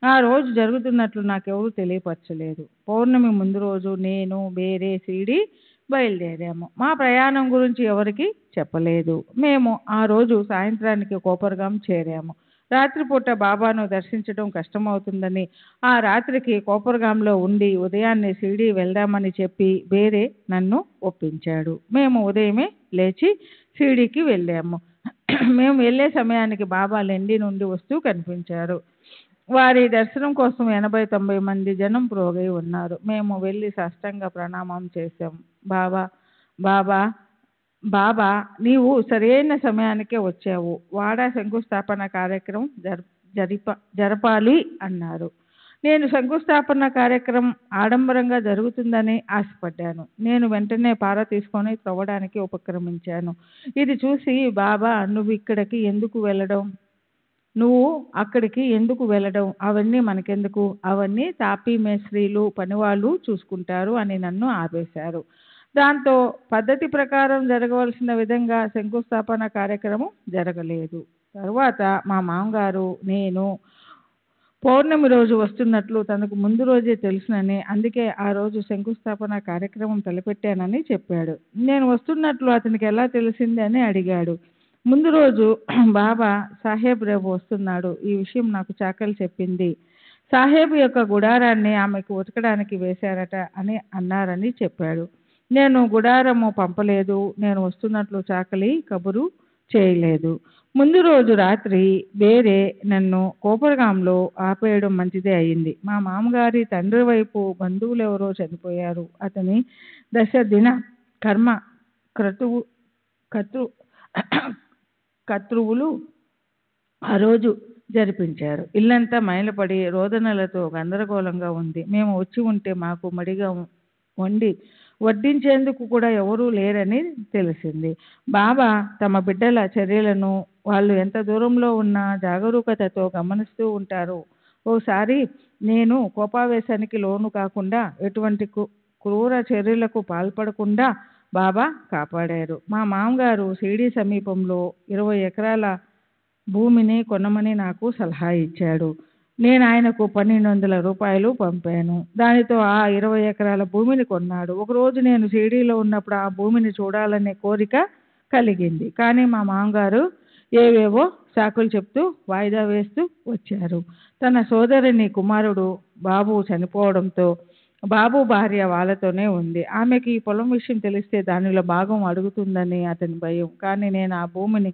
ఆ రోజు జరుగుతున్నట్లు నాకెవరూ తెలియపరచలేదు. పౌర్ణమి ముందు రోజు నేను వేరే షిరిడీ బయలుదేరాము. మా ప్రయాణం గురించి ఎవరికి చెప్పలేదు. మేము ఆ రోజు సాయంత్రానికి కోపర్గాం చేరాము. రాత్రిపూట బాబాను దర్శించడం కష్టమవుతుందని ఆ రాత్రికి కోపర్గాంలో ఉండి ఉదయాన్నే షిరిడీ వెళ్దామని చెప్పి వేరే నన్ను ఒప్పించాడు. మేము ఉదయమే లేచి షిరిడీకి వెళ్ళాము. మేము వెళ్ళే సమయానికి బాబా లెండి నుండి వస్తూ కనిపించారు. వారి దర్శనం కోసం 80-90 మంది జనం ప్రోగై ఉన్నారు. మేము వెళ్ళి సాష్టాంగ ప్రణామం చేశాం. బాబా నీవు సరైన సమయానికే వచ్చావు. వాడా శంకుస్థాపన కార్యక్రమం జరపాలి అన్నారు. నేను శంకుస్థాపన కార్యక్రమం ఆడంబరంగా జరుగుతుందని ఆశపడ్డాను. నేను వెంటనే పార తీసుకొని త్రవ్వడానికి ఉపక్రమించాను. ఇది చూసి బాబా నువ్వు ఇక్కడికి ఎందుకు వెళ్ళడం? నువ్వు అక్కడికి ఎందుకు వెళ్ళడం? అవన్నీ మనకెందుకు? అవన్నీ తాపీ మేస్త్రీలు పనివాళ్ళు చూసుకుంటారు అని నన్ను ఆపేశారు. దాంతో పద్ధతి ప్రకారం జరగవలసిన విధంగా శంకుస్థాపన కార్యక్రమం జరగలేదు. తర్వాత మా మామగారు నేను పౌర్ణమి రోజు వస్తున్నట్లు తనకు ముందు రోజే తెలుసునని, అందుకే ఆ రోజు శంకుస్థాపన కార్యక్రమం తలపెట్టానని చెప్పాడు. నేను వస్తున్నట్లు అతనికి ఎలా తెలిసింది అని అడిగాడు. ముందు రోజు బాబా సాహెబ్ రేపు వస్తున్నాడు, ఈ విషయం నాకు చాకలి చెప్పింది. సాహెబ్ యొక్క గుడారాన్ని ఆమెకు ఉతకడానికి వేశారట అని అన్నారని చెప్పాడు. నేను గుడారము పంపలేదు, నేను వస్తున్నట్లు చాకలి కబురు చేయలేదు. ముందు రోజు రాత్రి వేరే నన్ను కోపరగాంలో ఆపేయడం మంచిదే అయింది. మా మామగారి తండ్రి వైపు బంధువులు ఎవరో చనిపోయారు. అతని 10 దిన కర్మ కర్తృవులు ఆ రోజు జరిపించారు. ఇల్లంతా మైలపడి రోదనలతో గందరగోళంగా ఉంది. మేము వచ్చి ఉంటే మాకు మడిగా వడ్డించేందుకు కూడా ఎవరూ లేరని తెలిసింది. బాబా తమ బిడ్డల చర్యలను వాళ్ళు ఎంత దూరంలో ఉన్నా జాగరూకతతో గమనిస్తూ ఉంటారు. ఓసారి నేను కోపావేశానికి లోను కాకుండా ఎటువంటి క్రూర చర్యలకు పాల్పడకుండా బాబా కాపాడారు. మా మామగారు షిరిడీ సమీపంలో 20 ఎకరాల భూమిని కొనమని నాకు సలహా ఇచ్చాడు. నేను ఆయనకు 1200 రూపాయలు పంపాను. దానితో ఆ 20 ఎకరాల భూమిని కొన్నాడు. ఒకరోజు నేను షిరిడీలో ఉన్నప్పుడు ఆ భూమిని చూడాలనే కోరిక కలిగింది. కానీ మా మామగారు ఏవేవో సాకులు చెప్తూ వాయిదా వేస్తూ వచ్చారు. తన సోదరుని కుమారుడు బాబు చనిపోవడంతో బాబు భార్య వాళ్ళతోనే ఉంది. ఆమెకి ఈ పొలం విషయం తెలిస్తే దానిలో భాగం అడుగుతుందని అతని భయం. కానీ నేను ఆ భూమిని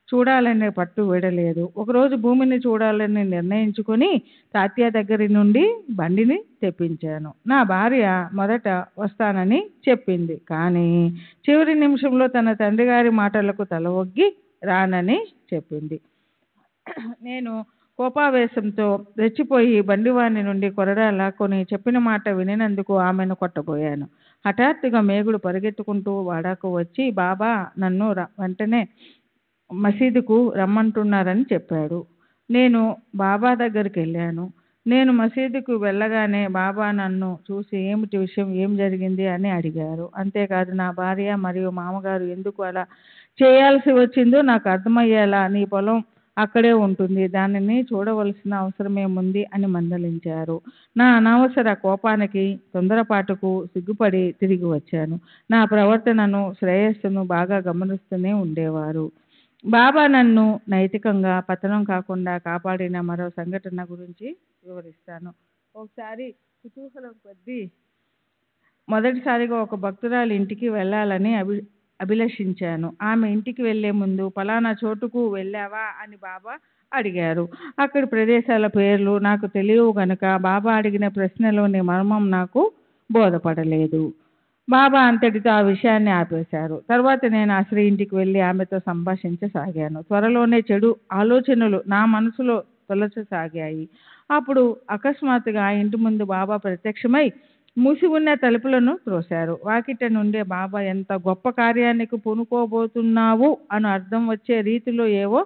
చూడాలనే పట్టు వీడలేదు. ఒకరోజు భూమిని చూడాలని నిర్ణయించుకొని తాత్య దగ్గర నుండి బండిని తెప్పించాను. నా భార్య మొదట వస్తానని చెప్పింది. కానీ చివరి నిమిషంలో తన తండ్రి గారి మాటలకు తల ఒగ్గి రానని చెప్పింది. నేను కోపావేశంతో రెచ్చిపోయి బండివాణి నుండి కొరడా లాక్కొని చెప్పిన మాట వినినందుకు ఆమెను కొట్టబోయాను. హఠాత్తుగా మేగుడు పరిగెత్తుకుంటూ వాడాకు వచ్చి బాబా నన్ను వెంటనే మసీదుకు రమ్మంటున్నారని చెప్పాడు. నేను బాబా దగ్గరికి వెళ్ళాను. నేను మసీదుకు వెళ్ళగానే బాబా నన్ను చూసి ఏమిటి విషయం, ఏం జరిగింది అని అడిగారు. అంతేకాదు నా భార్య మరియు మామగారు ఎందుకు అలా చేయాల్సి వచ్చిందో నాకు అర్థమయ్యేలా నీ పొలం అక్కడే ఉంటుంది, దానిని చూడవలసిన అవసరమేముంది అని మందలించారు. నా అనవసర కోపానికి తొందరపాటుకు సిగ్గుపడి తిరిగి వచ్చాను. నా ప్రవర్తనను శ్రేయస్సును బాగా గమనిస్తూనే ఉండేవారు. బాబా నన్ను నైతికంగా పతనం కాకుండా కాపాడిన మరో సంఘటన గురించి వివరిస్తాను. ఒకసారి కుతూహలం కొద్దీ మొదటిసారిగా ఒక భక్తురాలి ఇంటికి వెళ్ళాలని అభిలషించాను. ఆమె ఇంటికి వెళ్లే ముందు పలానా చోటుకు వెళ్ళావా అని బాబా అడిగారు. అక్కడి ప్రదేశాల పేర్లు నాకు తెలియవు గనుక బాబా అడిగిన ప్రశ్నలోని మర్మం నాకు బోధపడలేదు. బాబా అంతటితో ఆ విషయాన్ని ఆపేశారు. తర్వాత నేను ఆ స్త్రీ ఇంటికి వెళ్ళి ఆమెతో సంభాషించసాగాను. త్వరలోనే చెడు ఆలోచనలు నా మనసులో తొలచసాగాయి. అప్పుడు అకస్మాత్తుగా ఆ ఇంటి ముందు బాబా ప్రత్యక్షమై మూసి ఉన్న తలుపులను త్రోశారు. వాకిట నుండే బాబా ఎంత గొప్ప కార్యానికి పూనుకోబోతున్నావు అని అర్థం వచ్చే రీతిలో ఏవో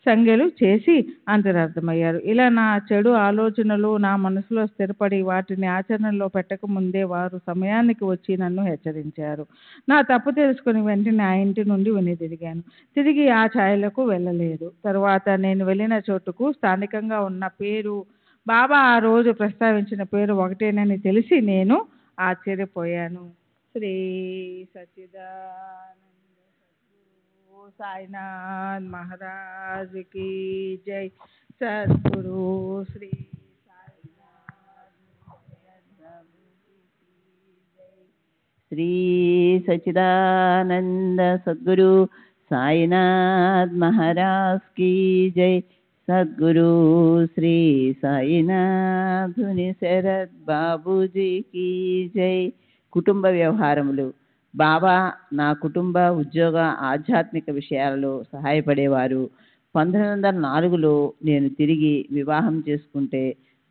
సంజ్ఞలు చేసి అంతరార్థమయ్యారు. ఇలా నా చెడు ఆలోచనలు నా మనసులో స్థిరపడి వాటిని ఆచరణలో పెట్టకముందే వారు సమయానికి వచ్చి నన్ను హెచ్చరించారు. నా తప్పు తెలుసుకుని వెంటనే ఆ ఇంటి నుండి వెనుదిరిగాను. తిరిగి ఆ ఛాయలకు వెళ్ళలేదు. తరువాత నేను వెళ్ళిన చోటుకు స్థానికంగా ఉన్న పేరు, బాబా ఆ రోజు ప్రస్తావించిన పేరు ఒకటేనని తెలిసి నేను ఆశ్చర్యపోయాను. శ్రీ సచ్చిదానంద సాయినాథ్ మహారాజ్ की जय. सद्गुरु श्री श्री सच्चिदानंद सद्गुरु साईनाथ महाराज की जय. सद्गुरु श्री साईनाथ शरद बाबूजी की जय. కుటుంబ వ్యవహారములు. బాబా నా కుటుంబ ఉద్యోగ ఆధ్యాత్మిక విషయాలలో సహాయపడేవారు. 1904లో నేను తిరిగి వివాహం చేసుకుంటే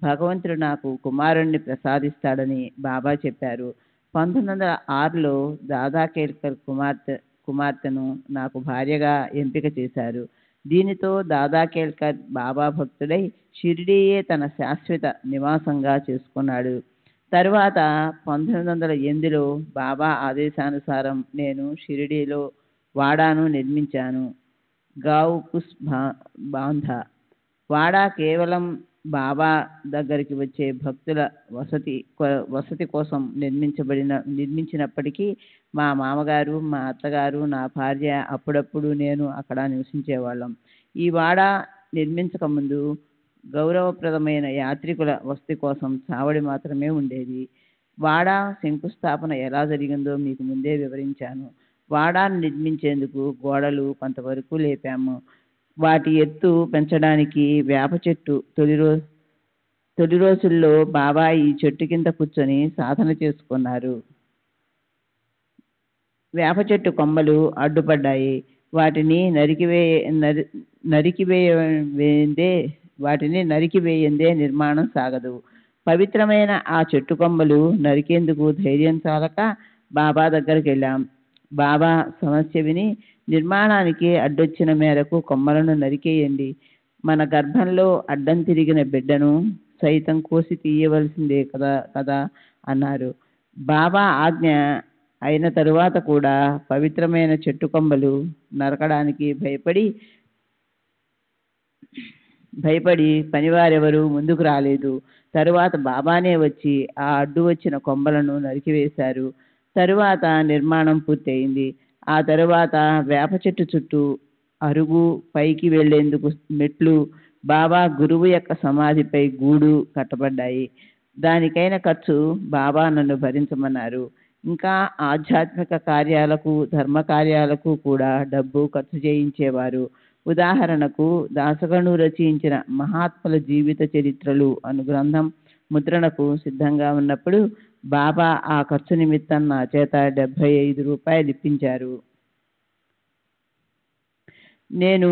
భగవంతుడు నాకు కుమారుణ్ణి ప్రసాదిస్తాడని బాబా చెప్పారు. 1906లో దాదా కేల్కర్ కుమార్తెను నాకు భార్యగా ఎంపిక చేశారు. దీనితో దాదా కేల్కర్ బాబా భక్తుడై షిరిడీయే తన శాశ్వత నివాసంగా చేసుకున్నాడు. తరువాత 1908లో బాబా ఆదేశానుసారం నేను షిరిడీలో వాడాను నిర్మించాను. గావ్ కుస్ బాంధా వాడా కేవలం బాబా దగ్గరికి వచ్చే భక్తుల వసతి కోసం నిర్మించినప్పటికీ మా మామగారు, మా అత్తగారు, నా భార్య, అప్పుడప్పుడు నేను అక్కడ నివసించేవాళ్ళం. ఈ వాడా నిర్మించక ముందు గౌరవప్రదమైన యాత్రికుల వసతి కోసం చావడి మాత్రమే ఉండేది. వాడా శంకుస్థాపన ఎలా జరిగిందో మీకు ముందే వివరించాను. వాడాను నిర్మించేందుకు గోడలు కొంతవరకు లేపాము. వాటి ఎత్తు పెంచడానికి వేప చెట్టు తొలి రోజుల్లో బాబా ఈ చెట్టు కింద కూర్చొని సాధన చేసుకున్నారు. వేప చెట్టు కొమ్మలు అడ్డుపడ్డాయి. వాటిని నరికివేయందే నిర్మాణం సాగదు. పవిత్రమైన ఆ చెట్టు కొమ్మలు నరికేందుకు ధైర్యం చాలక బాబా దగ్గరికి వెళ్ళాం. బాబా సమస్య విని నిర్మాణానికి అడ్డొచ్చిన మేరకు కొమ్మలను నరికేయండి, మన గర్భంలో అడ్డం తిరిగిన బిడ్డను సైతం కోసి తీయవలసిందే కదా అన్నారు. బాబా ఆజ్ఞ అయిన తరువాత కూడా పవిత్రమైన చెట్టు కొమ్మలు నరకడానికి భయపడి పనివారెవరూ ముందుకు రాలేదు. తరువాత బాబానే వచ్చి ఆ అడ్డు వచ్చిన కొమ్మలను నరికివేశారు. తరువాత నిర్మాణం పూర్తయింది. ఆ తరువాత వేప చెట్టు చుట్టూ అరుగు, పైకి వెళ్లేందుకు మెట్లు, బాబా గురువు యొక్క సమాధిపై గూడు కట్టబడ్డాయి. దానికైన ఖర్చు బాబా నన్ను భరించమన్నారు. ఇంకా ఆధ్యాత్మిక కార్యాలకు, ధర్మ కార్యాలకు కూడా డబ్బు ఖర్చు చేయించేవారు. ఉదాహరణకు దాసగణు రచించిన మహాత్ముల జీవిత చరిత్రలు అను గ్రంథం ముద్రణకు సిద్ధంగా ఉన్నప్పుడు బాబా ఆ ఖర్చు నిమిత్తం నా చేత 75 రూపాయలు ఇప్పించారు. నేను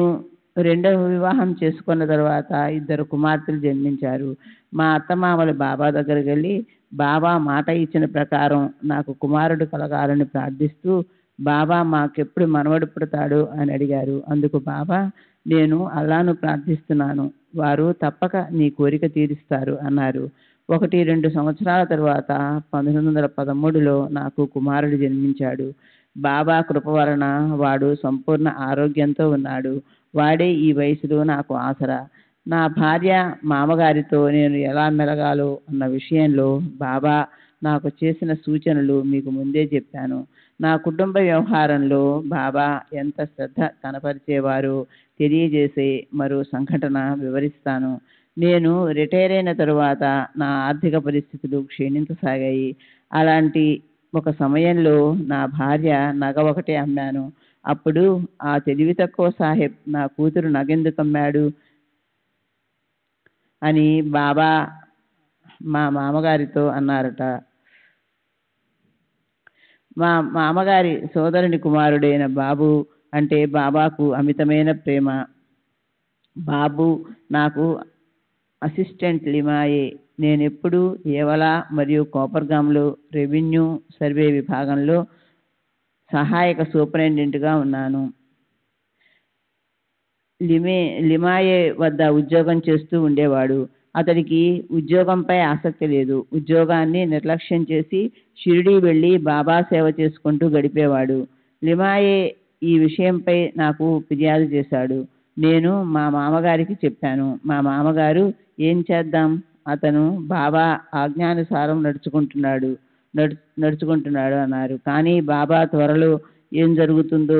రెండవ వివాహం చేసుకున్న తర్వాత 2 కుమార్తెలు జన్మించారు. మా అత్తమామలు బాబా దగ్గరికి వెళ్ళి బాబా మాట ఇచ్చిన ప్రకారం నాకు కుమారుడు కలగాలని ప్రార్థిస్తూ, బాబా మాకెప్పుడు మనవడు పుడతాడు అని అడిగారు. అందుకు బాబా, నేను అల్లాను ప్రార్థిస్తున్నాను, వారు తప్పక నీ కోరిక తీరుస్తారు అన్నారు. 1-2 సంవత్సరాల తరువాత 1913లో నాకు కుమారుడు జన్మించాడు. బాబా కృప వలన వాడు సంపూర్ణ ఆరోగ్యంతో ఉన్నాడు. వాడే ఈ వయసులో నాకు ఆసరా. నా భార్య, మామగారితో నేను ఎలా మెలగాలో అన్న విషయంలో బాబా నాకు చేసిన సూచనలు మీకు ముందే చెప్పాను. నా కుటుంబ వ్యవహారంలో బాబా ఎంత శ్రద్ధ కనపరిచేవారో తెలియజేసే మరో సంఘటన వివరిస్తాను. నేను రిటైర్ అయిన తరువాత నా ఆర్థిక పరిస్థితులు క్షీణించసాగాయి. అలాంటి ఒక సమయంలో నా భార్య నగ ఒకటే అమ్మాను. అప్పుడు ఆ తెలివి తక్కువ సాహెబ్ నా కూతురు నగెందుకు అమ్మాడు అని బాబా మా మామగారితో అన్నారట. మా మామగారి సోదరుని కుమారుడైన బాబు అంటే బాబాకు అమితమైన ప్రేమ. బాబు నాకు అసిస్టెంట్ లిమాయే. నేనెప్పుడు ఏవలా మరియు కోపర్గాంలో రెవెన్యూ సర్వే విభాగంలో సహాయక సూపరింటెండెంట్గా ఉన్నాను. లిమాయే వద్ద ఉద్యోగం చేస్తూ ఉండేవాడు. అతడికి ఉద్యోగంపై ఆసక్తి లేదు. ఉద్యోగాన్ని నిర్లక్ష్యం చేసి షిరిడీ వెళ్ళి బాబా సేవ చేసుకుంటూ గడిపేవాడు. లిమాయే ఈ విషయంపై నాకు ఫిర్యాదు చేశాడు. నేను మా మామగారికి చెప్పాను. మా మామగారు, ఏం చేద్దాం, అతను బాబా ఆజ్ఞానుసారం నడుచుకుంటున్నాడు అన్నారు. కానీ బాబా త్వరలో ఏం జరగబోతుందో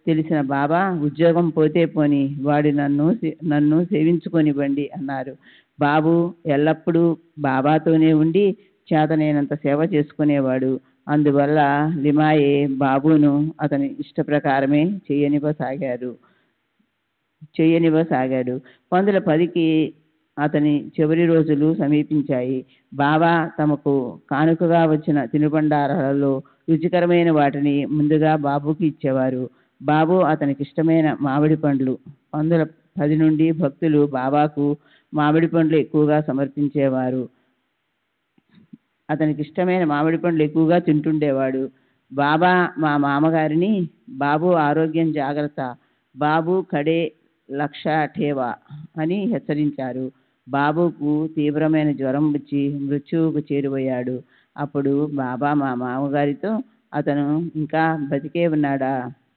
తెలిసిన బాబా, ఉద్యోగం పోతే పోని, వాడి నన్ను సేవించుకొనివ్వండి అన్నారు. బాబు ఎల్లప్పుడూ బాబాతోనే ఉండి చేతనైనంత సేవ చేసుకునేవాడు. అందువల్ల లిమాయే బాబును అతని ఇష్ట ప్రకారమే చేయనివ్వసాగాడు. 1910కి అతని చివరి రోజులు సమీపించాయి. బాబా తమకు కానుకగా వచ్చిన తినుబండారాలలో రుచికరమైన వాటిని ముందుగా బాబుకి ఇచ్చేవారు. బాబు అతనికి ఇష్టమైన మామిడి పండ్లు. 1910 నుండి భక్తులు బాబాకు మామిడి పండ్లు ఎక్కువగా సమర్పించేవారు. అతనికి ఇష్టమైన మామిడి పండ్లు ఎక్కువగా తింటుండేవాడు. బాబా మా మామగారిని, బాబు ఆరోగ్యం జాగ్రత్త, బాబు కడే లక్ష ఠేవా అని హెచ్చరించారు. బాబుకు తీవ్రమైన జ్వరం వచ్చి మృత్యువుకు చేరువయ్యాడు. అప్పుడు బాబా మా మామగారితో, అతను ఇంకా బతికే ఉన్నాడా,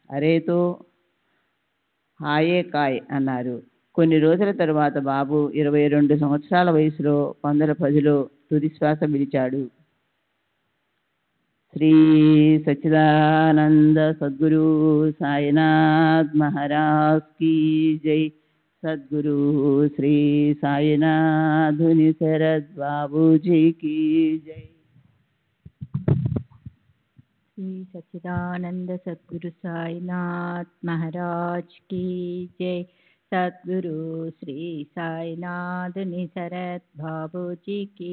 అరేతో హాయే కాయ్ అన్నారు. కొన్ని రోజుల తరువాత బాబు 22 సంవత్సరాల వయసులో 1910లో తుది శ్వాస విడిచాడు. శ్రీ సచ్చిదానంద సద్గురు సాయినాథ్ మహారాజ్ కీ జై. సద్గురు శ్రీ సాయినాథుని శరద్ బాబూజీ కీ జై. శ్రీ సచ్చిదానంద సద్గురు సాయినాథ్ మహారాజ్ కీ జై. సద్గురు శ్రీ సాయినాథుని శరత్ బాబూజీ కీ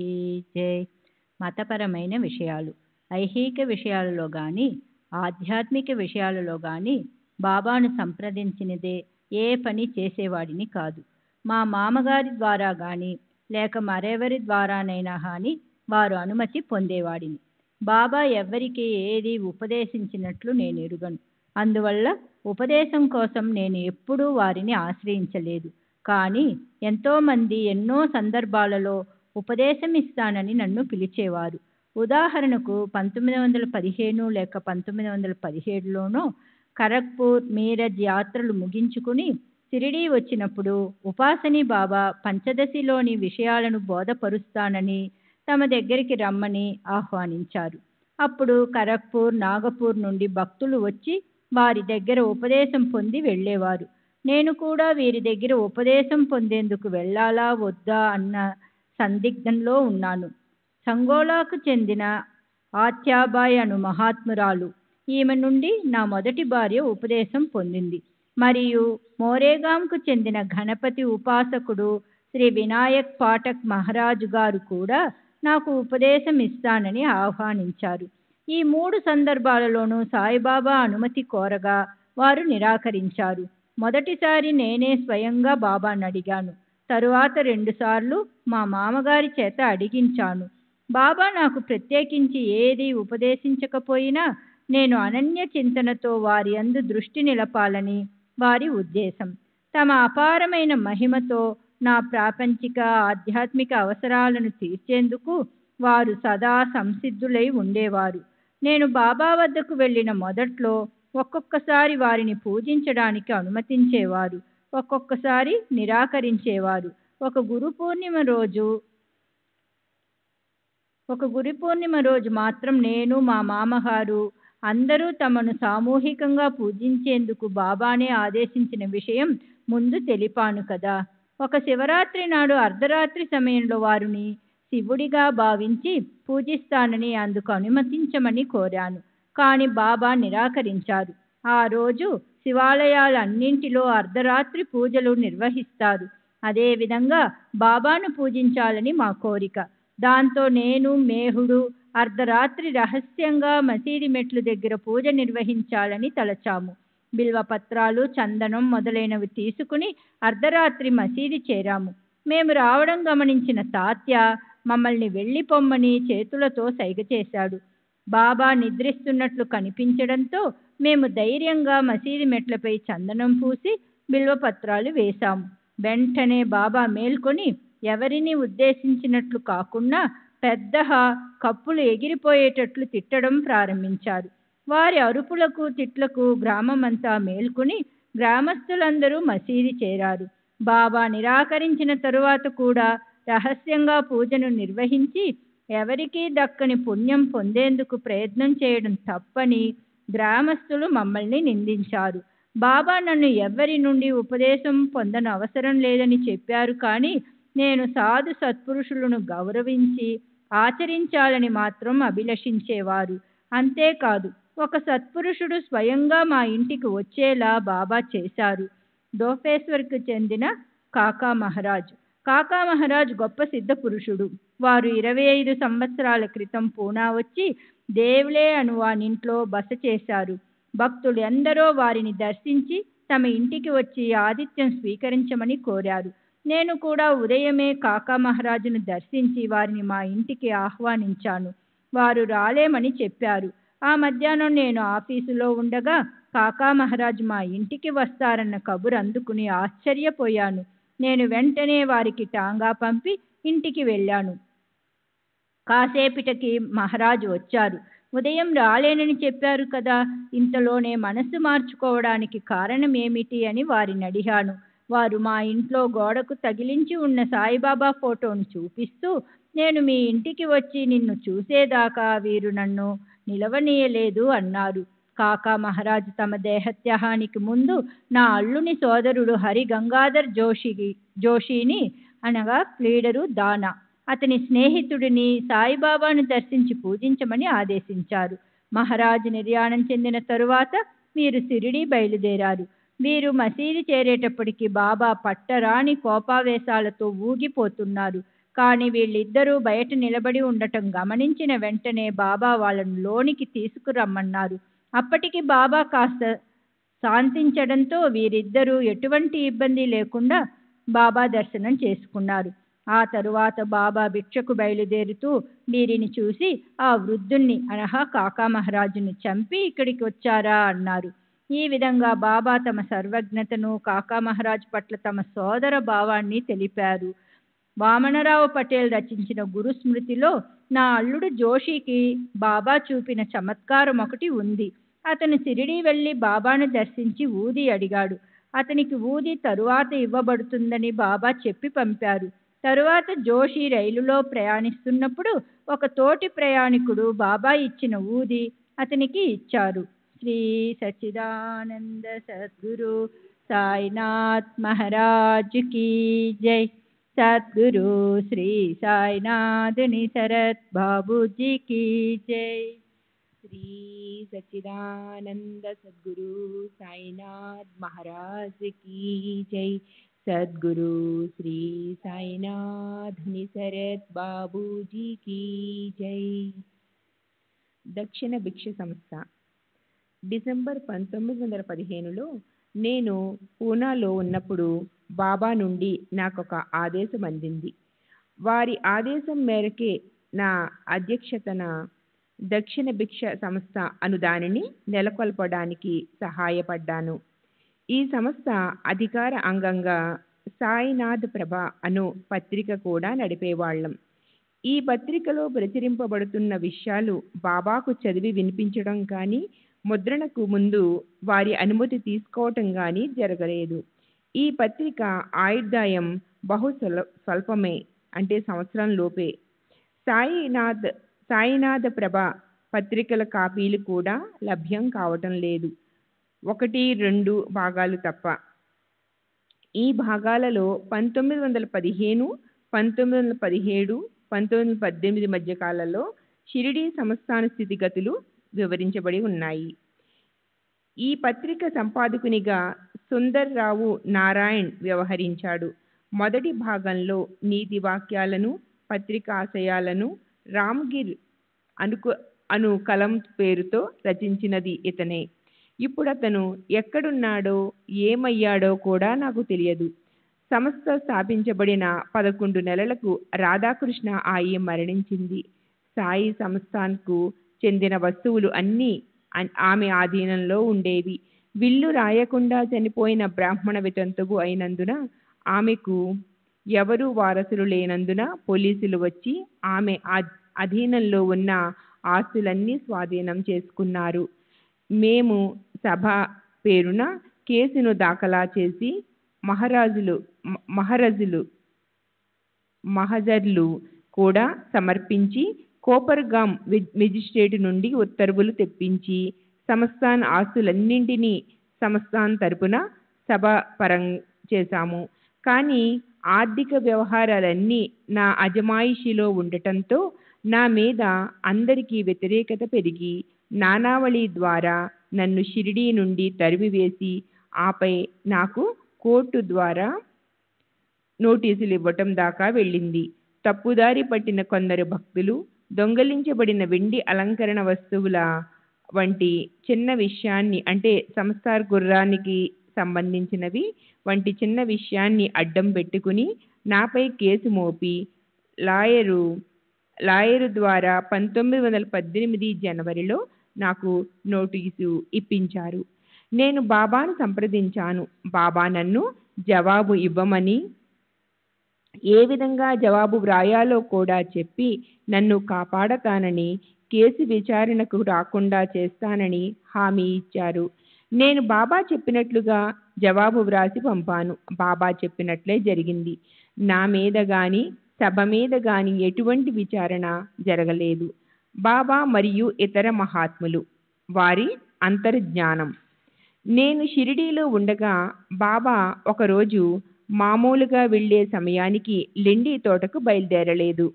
జై. మతపరమైన విషయాలు, ఐహిక విషయాలలో కానీ ఆధ్యాత్మిక విషయాలలో కానీ బాబాను సంప్రదించినదే ఏ పని చేసేవాడిని కాదు. మా మామగారి ద్వారా కానీ లేక మరెవరి ద్వారానైనా కానీ వారు అనుమతి పొందేవాడిని. బాబా ఎవ్వరికి ఏది ఉపదేశించినట్లు నేను ఎరుగను. అందువల్ల ఉపదేశం కోసం నేను ఎప్పుడూ వారిని ఆశ్రయించలేదు. కానీ ఎంతోమంది ఎన్నో సందర్భాలలో ఉపదేశం ఇస్తానని నన్ను పిలిచేవారు. ఉదాహరణకు 1915 లేక 1917లోనో ఖరగ్పూర్, మీరజ్ యాత్రలు ముగించుకుని షిరిడీ వచ్చినప్పుడు ఉపాసని బాబా పంచదశిలోని విషయాలను బోధపరుస్తానని తమ దగ్గరికి రమ్మని ఆహ్వానించారు. అప్పుడు ఖరగ్పూర్, నాగపూర్ నుండి భక్తులు వచ్చి వారి దగ్గర ఉపదేశం పొంది వెళ్ళేవారు. నేను కూడా వీరి దగ్గర ఉపదేశం పొందేందుకు వెళ్ళాలా వద్దా అన్న సందిగ్ధంలో ఉన్నాను. సంగోలాకు చెందిన ఆత్యాబాయ్ అను మహాత్మురాలు, ఈమె నుండి నా మొదటి భార్య ఉపదేశం పొందింది. మరియు మోరేగాంకు చెందిన గణపతి ఉపాసకుడు శ్రీ వినాయక్ పాఠక్ మహారాజు గారు కూడా నాకు ఉపదేశం ఇస్తానని ఆహ్వానించారు. ఈ 3 సందర్భాలలోనూ సాయిబాబా అనుమతి కోరగా వారు నిరాకరించారు. మొదటిసారి నేనే స్వయంగా బాబాను అడిగాను. తరువాత 2 సార్లు మా మామగారి చేత అడిగించాను. బాబా నాకు ప్రత్యేకించి ఏది ఉపదేశించకపోయినా నేను అనన్య చింతనతో వారి యందు దృష్టి నిలపాలని వారి ఉద్దేశం. తమ అపారమైన మహిమతో నా ప్రాపంచిక ఆధ్యాత్మిక అవసరాలను తీర్చేందుకు వారు సదా సంసిద్ధులై ఉండేవారు. నేను బాబా వద్దకు వెళ్ళిన మొదట్లో ఒక్కొక్కసారి వారిని పూజించడానికి అనుమతించేవారు, ఒక్కొక్కసారి నిరాకరించేవారు. ఒక గురు పూర్ణిమ రోజు మాత్రం నేను, మా మామగారు అందరూ తమను సామూహికంగా పూజించేందుకు బాబానే ఆదేశించిన విషయం ముందు తెలిపాను కదా. ఒక శివరాత్రి నాడు అర్ధరాత్రి సమయంలో వారిని శివుడిగా భావించి పూజిస్తానని అందుకు అనుమతించమని కోరాను. కానీ బాబా నిరాకరించారు. ఆ రోజు శివాలయాలన్నింటిలో అర్ధరాత్రి పూజలు నిర్వహిస్తారు. అదేవిధంగా బాబాను పూజించాలని మా కోరిక. దాంతో నేను, మేహుడు అర్ధరాత్రి రహస్యంగా మసీది మెట్లు దగ్గర పూజ నిర్వహించాలని తలచాము. బిల్వపత్రాలు, చందనం మొదలైనవి తీసుకుని అర్ధరాత్రి మసీది చేరాము. మేము రావడం గమనించిన తాత్య మమ్మల్ని వెళ్ళిపొమ్మని చేతులతో సైగ చేశాడు. బాబా నిద్రిస్తున్నట్లు కనిపించడంతో మేము ధైర్యంగా మసీది మెట్లపై చందనం పూసి బిల్వపత్రాలు వేశాము. వెంటనే బాబా మేల్కొని ఎవరిని ఉద్దేశించినట్లు కాకుండా పెద్దగా కప్పులు ఎగిరిపోయేటట్లు తిట్టడం ప్రారంభించారు. వారి అరుపులకు తిట్లకు గ్రామమంతా మేల్కొని గ్రామస్తులందరూ మసీది చేరారు. బాబా నిరాకరించిన తరువాత కూడా రహస్యంగా పూజను నిర్వహించి ఎవరికీ దక్కని పుణ్యం పొందేందుకు ప్రయత్నం చేయడం తప్పని గ్రామస్తులు మమ్మల్ని నిందించారు. బాబా నన్ను ఎవ్వరి నుండి ఉపదేశం పొందను అవసరం లేదని చెప్పారు. కానీ నేను సాధు సత్పురుషులను గౌరవించి ఆచరించాలని మాత్రం అభిలషించేవారు. అంతేకాదు, ఒక సత్పురుషుడు స్వయంగా మా ఇంటికి వచ్చేలా బాబా చేశారు. దోపేశ్వర్కు చెందిన కాకా మహారాజ్. కాకా మహారాజ్ గొప్ప సిద్ధ పురుషుడు. వారు 25 సంవత్సరాల క్రితం పూనా వచ్చి దేవులే అను వానింట్లో బస చేశారు. భక్తులు ఎందరో వారిని దర్శించి తమ ఇంటికి వచ్చి ఆతిథ్యం స్వీకరించమని కోరారు. నేను కూడా ఉదయమే కాకా మహారాజును దర్శించి వారిని మా ఇంటికి ఆహ్వానించాను. వారు రాలేమని చెప్పారు. ఆ మధ్యాహ్నం నేను ఆఫీసులో ఉండగా కాకా మహారాజ్ మా ఇంటికి వస్తారన్న కబురు అందుకుని ఆశ్చర్యపోయాను. నేను వెంటనే వారికి టాంగా పంపి ఇంటికి వెళ్ళాను. కాసేపటికి మహారాజు వచ్చారు. ఉదయం రాలేనని చెప్పారు కదా, ఇంతలోనే మనసు మార్చుకోవడానికి కారణం ఏమిటి అని వారిని అడిగాను. వారు మా ఇంట్లో గోడకు తగిలించి ఉన్న సాయిబాబా ఫోటోను చూపిస్తూ, నేను మీ ఇంటికి వచ్చి నిన్ను చూసేదాకా వీరు నన్ను నిలవనీయలేదు అన్నారు. కాకా మహారాజు తమ దేహత్యాగానికి ముందు నా అల్లుని సోదరుడు హరి గంగాధర్ జోషిని అనగా లీడరు దానా, అతని స్నేహితుడిని సాయిబాబాను దర్శించి పూజించమని ఆదేశించారు. మహారాజు నిర్యాణం చెందిన తరువాత వీరు షిరిడీ బయలుదేరారు. వీరు మసీదు చేరేటప్పటికి బాబా పట్టరాని కోపావేశాలతో ఊగిపోతున్నారు. కానీ వీళ్ళిద్దరూ బయట నిలబడి ఉండటం గమనించిన వెంటనే బాబా వాళ్ళను లోనికి తీసుకురమ్మన్నారు. అప్పటికి బాబా కాస్త శాంతించడంతో వీరిద్దరూ ఎటువంటి ఇబ్బంది లేకుండా బాబా దర్శనం చేసుకున్నారు. ఆ తరువాత బాబా భిక్షకు బయలుదేరుతూ వీరిని చూసి, ఆ వృద్ధుణ్ణి అనగా కాకా మహారాజును చంపి ఇక్కడికి వచ్చారా అన్నారు. ఈ విధంగా బాబా తమ సర్వజ్ఞతను, కాకా మహారాజ్ పట్ల తమ సోదర భావాన్ని తెలిపారు. వామనరావు పటేల్ రచించిన గురుస్మృతిలో నా అల్లుడు జోషికి బాబా చూపిన చమత్కారం ఒకటి ఉంది. అతను షిరిడీ వెళ్ళి బాబాను దర్శించి ఊది అడిగాడు. అతనికి ఊది తరువాత ఇవ్వబడుతుందని బాబా చెప్పి పంపారు. తరువాత జోషి రైలులో ప్రయాణిస్తున్నప్పుడు ఒక తోటి ప్రయాణికుడు బాబా ఇచ్చిన ఊది అతనికి ఇచ్చారు. శ్రీ సచ్చిదానంద సద్గురు సాయినాథ్ మహారాజ్ కీ జై. సద్గురు శ్రీ సాయినాథ్ శరత్ బాబూజీ కీ జై. శ్రీ సచ్చిదానంద సద్గురు సాయినాథ్ మహారాజ్ కీ జై. సద్గురు శ్రీ సాయినాథ్ శరత్ బాబూజీ కీ జై. దక్షిణ భిక్ష సంస్థ. డిసెంబర్ 1915లో నేను పూనాలో ఉన్నప్పుడు బాబా నుండి నాకొక ఆదేశం అందింది. వారి ఆదేశం మేరకే నా అధ్యక్షతన దక్షిణ భిక్ష సంస్థ అను దానిని నెలకొల్పడానికి సహాయపడ్డాను. ఈ సంస్థ అధికార అంగంగా సాయినాథ్ ప్రభ అను పత్రిక కూడా నడిపేవాళ్ళం. ఈ పత్రికలో ప్రచురింపబడుతున్న విషయాలు బాబాకు చదివి వినిపించడం కానీ, ముద్రణకు ముందు వారి అనుమతి తీసుకోవటం కానీ జరగలేదు. ఈ పత్రిక ఆయుర్దాయం బహు స్వల్పమే, అంటే సంవత్సరం లోపే. సాయినాథ ప్రభ పత్రికల కాపీలు కూడా లభ్యం కావటం లేదు, 1-2 భాగాలు తప్ప. ఈ భాగాలలో 1915, 1917, 1918 మధ్య కాలంలో షిరిడీ సంస్థాన స్థితిగతులు వివరించబడి ఉన్నాయి. ఈ పత్రిక సంపాదకునిగా సుందర్రావు నారాయణ్ వ్యవహరించాడు. మొదటి భాగంలో నీతి వాక్యాలను, పత్రికాశయాలను రామ్గిర్ అను కలం పేరుతో రచించినది ఇతనే. ఇప్పుడు అతను ఎక్కడున్నాడో ఏమయ్యాడో కూడా నాకు తెలియదు. సంస్థ స్థాపించబడిన 11 నెలలకు రాధాకృష్ణ ఆయి మరణించింది. సాయి సంస్థాన్కు చెందిన వస్తువులు అన్నీ ఆమె ఆధీనంలో ఉండేవి. విల్లు రాయకుండా చనిపోయిన బ్రాహ్మణ వితంతువు అయినందున ఆమెకు ఎవరూ వారసులు లేనందున పోలీసులు వచ్చి ఆమె అధీనంలో ఉన్న ఆస్తులన్నీ స్వాధీనం చేసుకున్నారు. మేము సభ పేరున కేసును దాఖలా చేసి మహజర్లు కూడా సమర్పించి కోపర్గాం మెజిస్ట్రేట్ నుండి ఉత్తర్వులు తెప్పించి సంస్థాన్ ఆస్తులన్నింటినీ సంస్థాన్ తరపున సభ పరం చేశాము. కానీ ఆర్థిక వ్యవహారాలన్నీ నా అజమాయిషిలో ఉండటంతో నా మీద అందరికీ వ్యతిరేకత పెరిగి నానావళి ద్వారా నన్ను షిరిడీ నుండి తరిమివేసి ఆపై నాకు కోర్టు ద్వారా నోటీసులు ఇవ్వటం దాకా వెళ్ళింది. తప్పుదారి పట్టిన కొందరు భక్తులు దొంగలించబడిన వెండి అలంకరణ వస్తువుల వంటి చిన్న విషయాన్ని, అంటే సంస్థార్ గుర్రానికి సంబంధించినవి వంటి చిన్న విషయాన్ని అడ్డం పెట్టుకుని నాపై కేసు మోపి లాయరు ద్వారా 1918 జనవరిలో నాకు నోటీసు ఇప్పించారు. నేను బాబాను సంప్రదించాను. బాబా నన్ను జవాబు ఇవ్వమని, ఏ విధంగా జవాబు వ్రాయాలో కూడా చెప్పి నన్ను కాపాడతానని, కేసు విచారణకు రాకుండా చేస్తానని హామీ ఇచ్చారు. నేను బాబా చెప్పినట్లుగా జవాబు వ్రాసి పంపాను. బాబా చెప్పినట్లే జరిగింది. నా మీద గాని సభ మీద గాని ఎటువంటి విచారణ జరగలేదు. బాబా మరియు ఇతర మహాత్ములు, వారి అంతర్జ్ఞానం. నేను షిరిడీలో ఉండగా బాబా ఒకరోజు మామూలుగా వెళ్ళే సమయానికి లెండి తోటకు బయలుదేరలేదు.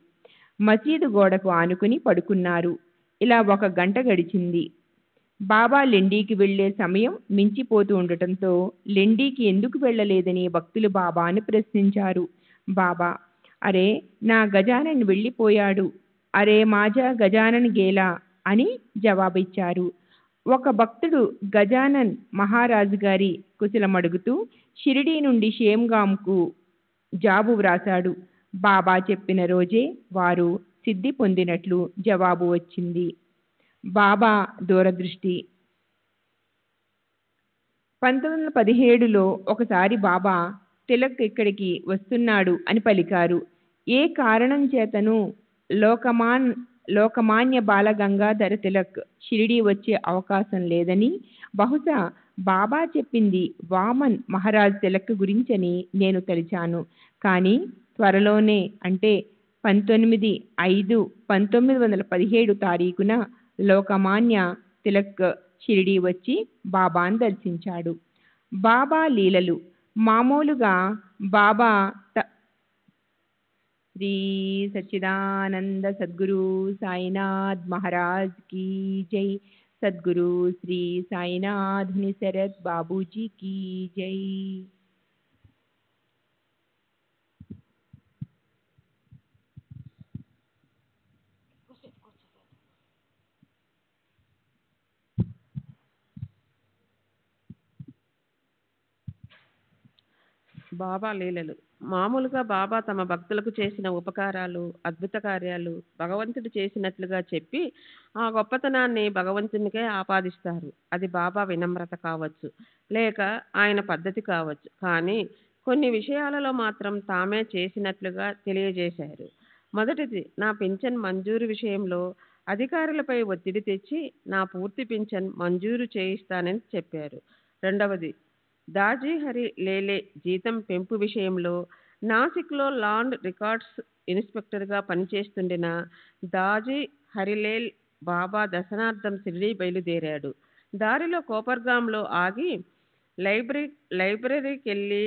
మసీదు గోడకు ఆనుకుని పడుకున్నారు. ఇలా 1 గంట గడిచింది. బాబా లెండీకి వెళ్ళే సమయం మించిపోతూ ఉండటంతో లెండీకి ఎందుకు వెళ్ళలేదని భక్తులు బాబాను ప్రశ్నించారు. బాబా, అరే నా గజానన్ వెళ్ళిపోయాడు, అరే మాజా గజానన్ గేలా అని జవాబిచ్చారు. ఒక భక్తుడు గజానన్ మహారాజు గారి కుశలం అడుగుతూ షిరిడీ నుండి షేమ్గాంకు జాబు వ్రాశాడు. బాబా చెప్పిన రోజే వారు సిద్ధి పొందినట్లు జవాబు వచ్చింది. బాబా దూరదృష్టి. 1917లో ఒకసారి బాబా తిలక్ ఇక్కడికి వస్తున్నాడు అని పలికారు. ఏ కారణం చేతను లోకమాన్య బాలగంగాధర తిలక్ షిరిడీ వచ్చే అవకాశం లేదని, బహుశా బాబా చెప్పింది వామన్ మహారాజ్ తిలక్ గురించని నేను తలిచాను. కానీ త్వరలోనే, అంటే 19/5/1917 తారీఖున లోకమాన్య తిలక్ షిరిడీ వచ్చి బాబాను దర్శించాడు. బాబా లీలలు. మామూలుగా బాబా శ్రీ సచ్చిదానంద సద్గురు సాయినాథ్ మహారాజ్ కీ జై. సద్గురు శ్రీ సాయినాథ్ శరత్ బాబూజీ కీ జై. బాబా లీలలు. మామూలుగా బాబా తమ భక్తులకు చేసిన ఉపకారాలు, అద్భుత కార్యాలు భగవంతుడు చేసినట్లుగా చెప్పి ఆ గొప్పతనాన్ని భగవంతునికే ఆపాదిస్తారు. అది బాబా వినమ్రత కావచ్చు, లేక ఆయన పద్ధతి కావచ్చు. కానీ కొన్ని విషయాలలో మాత్రం తామే చేసినట్లుగా తెలియజేశారు. మొదటిది, నా పింఛన్ మంజూరు విషయంలో అధికారులపై ఒత్తిడి తెచ్చి నా పూర్తి పింఛన్ మంజూరు చేయిస్తానని చెప్పారు. రెండవది, దాజీ హరి లేలే జీతం పెంపు విషయంలో నాసిక్లో లాండ్ రికార్డ్స్ ఇన్స్పెక్టర్గా పనిచేస్తుండిన దాజీ హరిలేల్ బాబా దర్శనార్థం షిరిడీ బయలుదేరాడు. దారిలో కోపర్గాంలో ఆగి లైబ్రరీకి వెళ్ళి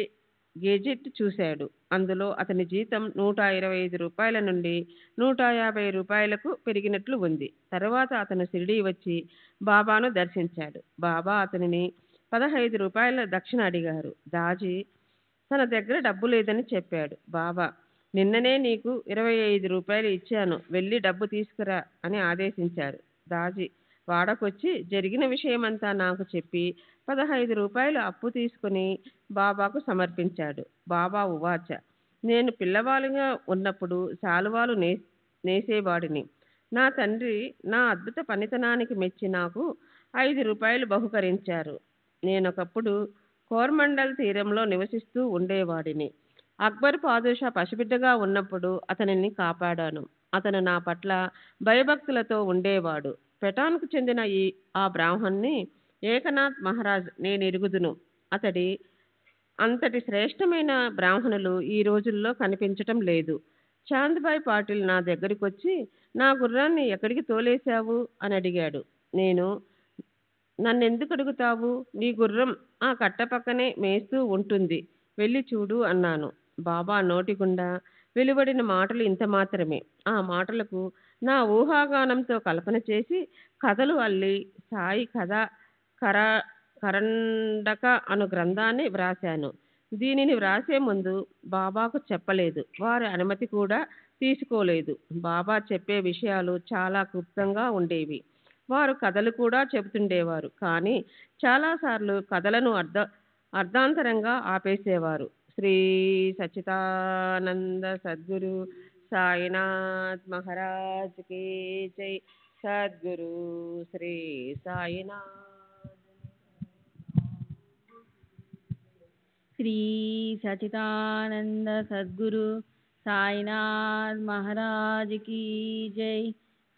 గెజెట్ చూశాడు. అందులో అతని జీతం 125 రూపాయల నుండి 150 రూపాయలకు పెరిగినట్లు ఉంది. తర్వాత అతను షిరిడీ వచ్చి బాబాను దర్శించాడు. బాబా అతనిని 15 రూపాయల దక్షిణ అడిగారు. దాజీ తన దగ్గర డబ్బు లేదని చెప్పాడు. బాబా, నిన్ననే నీకు 25 రూపాయలు ఇచ్చాను, వెళ్ళి డబ్బు తీసుకురా అని ఆదేశించారు. దాజీ వాడకొచ్చి జరిగిన విషయమంతా నాకు చెప్పి 15 రూపాయలు అప్పు తీసుకుని బాబాకు సమర్పించాడు. బాబా ఉవాచ, నేను పిల్లవాళ్ళుగా ఉన్నప్పుడు శాలువాలు నేసేవాడిని. నా తండ్రి నా అద్భుత పనితనానికి మెచ్చి నాకు 5 రూపాయలు బహుకరించారు. నేనొకప్పుడు కోర్మండల్ తీరంలో నివసిస్తూ ఉండేవాడిని. అక్బర్ పాదుషా పసిబిడ్డగా ఉన్నప్పుడు అతనిని కాపాడాను. అతను నా పట్ల భయభక్తులతో ఉండేవాడు. పెటాన్కు చెందిన ఆ బ్రాహ్మణ్ణి ఏకనాథ్ మహారాజ్ నేను ఎరుగుదును. అంతటి శ్రేష్టమైన బ్రాహ్మణులు ఈ రోజుల్లో కనిపించటం లేదు. చాంద్బాయ్ పాటిల్ నా దగ్గరికి వచ్చి నా గుర్రాన్ని ఎక్కడికి తోలేశావు అని అడిగాడు. నన్నెందుకు అడుగుతావు? నీ గుర్రం ఆ కట్ట పక్కనే మేస్తూ ఉంటుంది, వెళ్ళి చూడు అన్నాను. బాబా నోటి గుండా వెలువడిన మాటలు ఇంత మాత్రమే. ఆ మాటలకు నా ఊహాగానంతో కల్పన చేసి కథలు అల్లి సాయి కథ కరండక అను గ్రంథాన్ని వ్రాశాను. దీనిని వ్రాసే ముందు బాబాకు చెప్పలేదు, వారి అనుమతి కూడా తీసుకోలేదు. బాబా చెప్పే విషయాలు చాలా క్లుప్తంగా ఉండేవి. వారు కథలు కూడా చెబుతుండేవారు, కానీ చాలాసార్లు కథలను అర్ధాంతరంగా ఆపేసేవారు. శ్రీ సచ్చిదానంద సద్గురు సాయినాథ్ మహారాజ్ కి జై. సద్గురు శ్రీ సాయినాథ్ శ్రీ సచిదానంద సద్గురు సాయినాథ్ మహారాజ్ की जय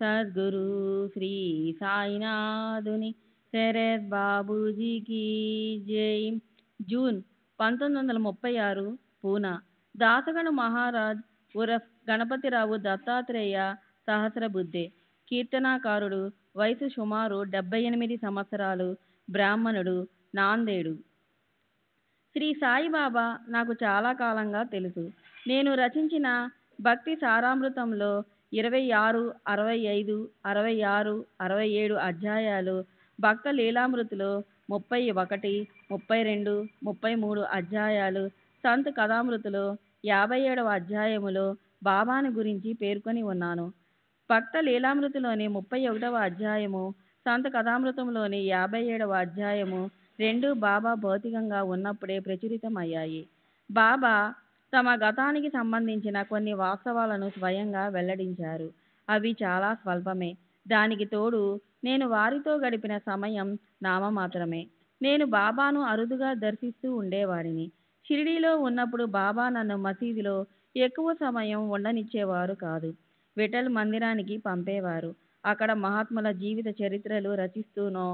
సద్గురు శ్రీ సాయినాథుని శరత్ బాబూజీ की जय జూన్ 1936 పూనా దాసగణ మహారాజ్ ఉరఫ్ గణపతిరావు దత్తాత్రేయ సహస్రబుద్ధే కీర్తనాకారుడు వయసు సుమారు 78 సంవత్సరాలు బ్రాహ్మణుడు నాందేడు శ్రీ సాయిబాబా నాకు చాలా కాలంగా తెలుసు. నేను రచించిన భక్తి సారామృతంలో 26, 65, 66, 67 అధ్యాయాలు, భక్త లీలామృతిలో 31, 32, 33 అధ్యాయాలు, సంత్ కథామృతిలో 57వ అధ్యాయములో బాబాను గురించి పేర్కొని ఉన్నాను. భక్త లీలామృతిలోని 31వ అధ్యాయము, సంత్ కథామృతంలోని 57వ అధ్యాయము రెండు బాబా భౌతికంగా ఉన్నప్పుడే ప్రచురితమయ్యాయి. బాబా తమ గతానికి సంబంధించిన కొన్ని వాస్తవాలను స్వయంగా వెల్లడించారు. అవి చాలా స్వల్పమే. దానికి తోడు నేను వారితో గడిపిన సమయం నామమాత్రమే. నేను బాబాను అరుదుగా దర్శిస్తూ ఉండేవాడిని. షిరిడీలో ఉన్నప్పుడు బాబా నన్ను మసీదులో ఎక్కువ సమయం ఉండనిచ్చేవారు కాదు. విఠల్ మందిరానికి పంపేవారు. అక్కడ మహాత్ముల జీవిత చరిత్రలు రచిస్తూనో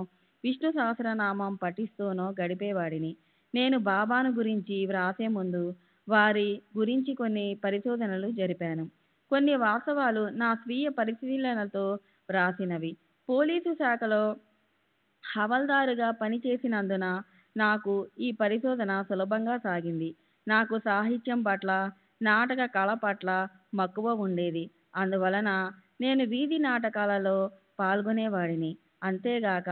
విష్ణు సహస్రనామం పఠిస్తూనో గడిపేవాడిని. నేను బాబాను గురించి వ్రాసే ముందు వారి గురించి కొన్ని పరిశోధనలు జరిపాను. కొన్ని వాస్తవాలు నా స్వీయ పరిశీలనతో వ్రాసినవి. పోలీసు శాఖలో హవల్దారుగా పనిచేసినందున నాకు ఈ పరిశోధన సులభంగా సాగింది. నాకు సాహిత్యం పట్ల, నాటక కళ పట్ల మక్కువ ఉండేది. అందువలన నేను వీధి నాటకాలలో పాల్గొనేవాడిని. అంతేగాక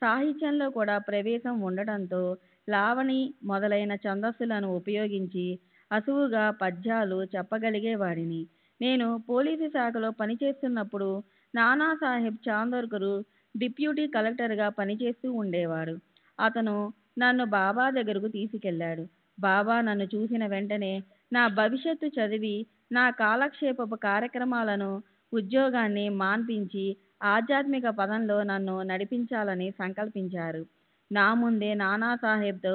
సాహిత్యంలో కూడా ప్రవేశం ఉండటంతో లావణి మొదలైన ఛందస్సులను ఉపయోగించి అసువుగా పద్యాలు చెప్పగలిగేవాడిని. నేను పోలీసు శాఖలో పనిచేస్తున్నప్పుడు నానాసాహెబ్ చాందోర్కర్ డిప్యూటీ కలెక్టర్గా పనిచేస్తూ ఉండేవాడు. అతను నన్ను బాబా దగ్గరకు తీసుకెళ్లాడు. బాబా నన్ను చూసిన వెంటనే నా భవిష్యత్తు చదివి నా కాలక్షేపపు కార్యక్రమాలను, ఉద్యోగాన్ని మాన్పించి ఆధ్యాత్మిక పదంలో నన్ను నడిపించాలని సంకల్పించారు. నా ముందే నానాసాహెబ్తో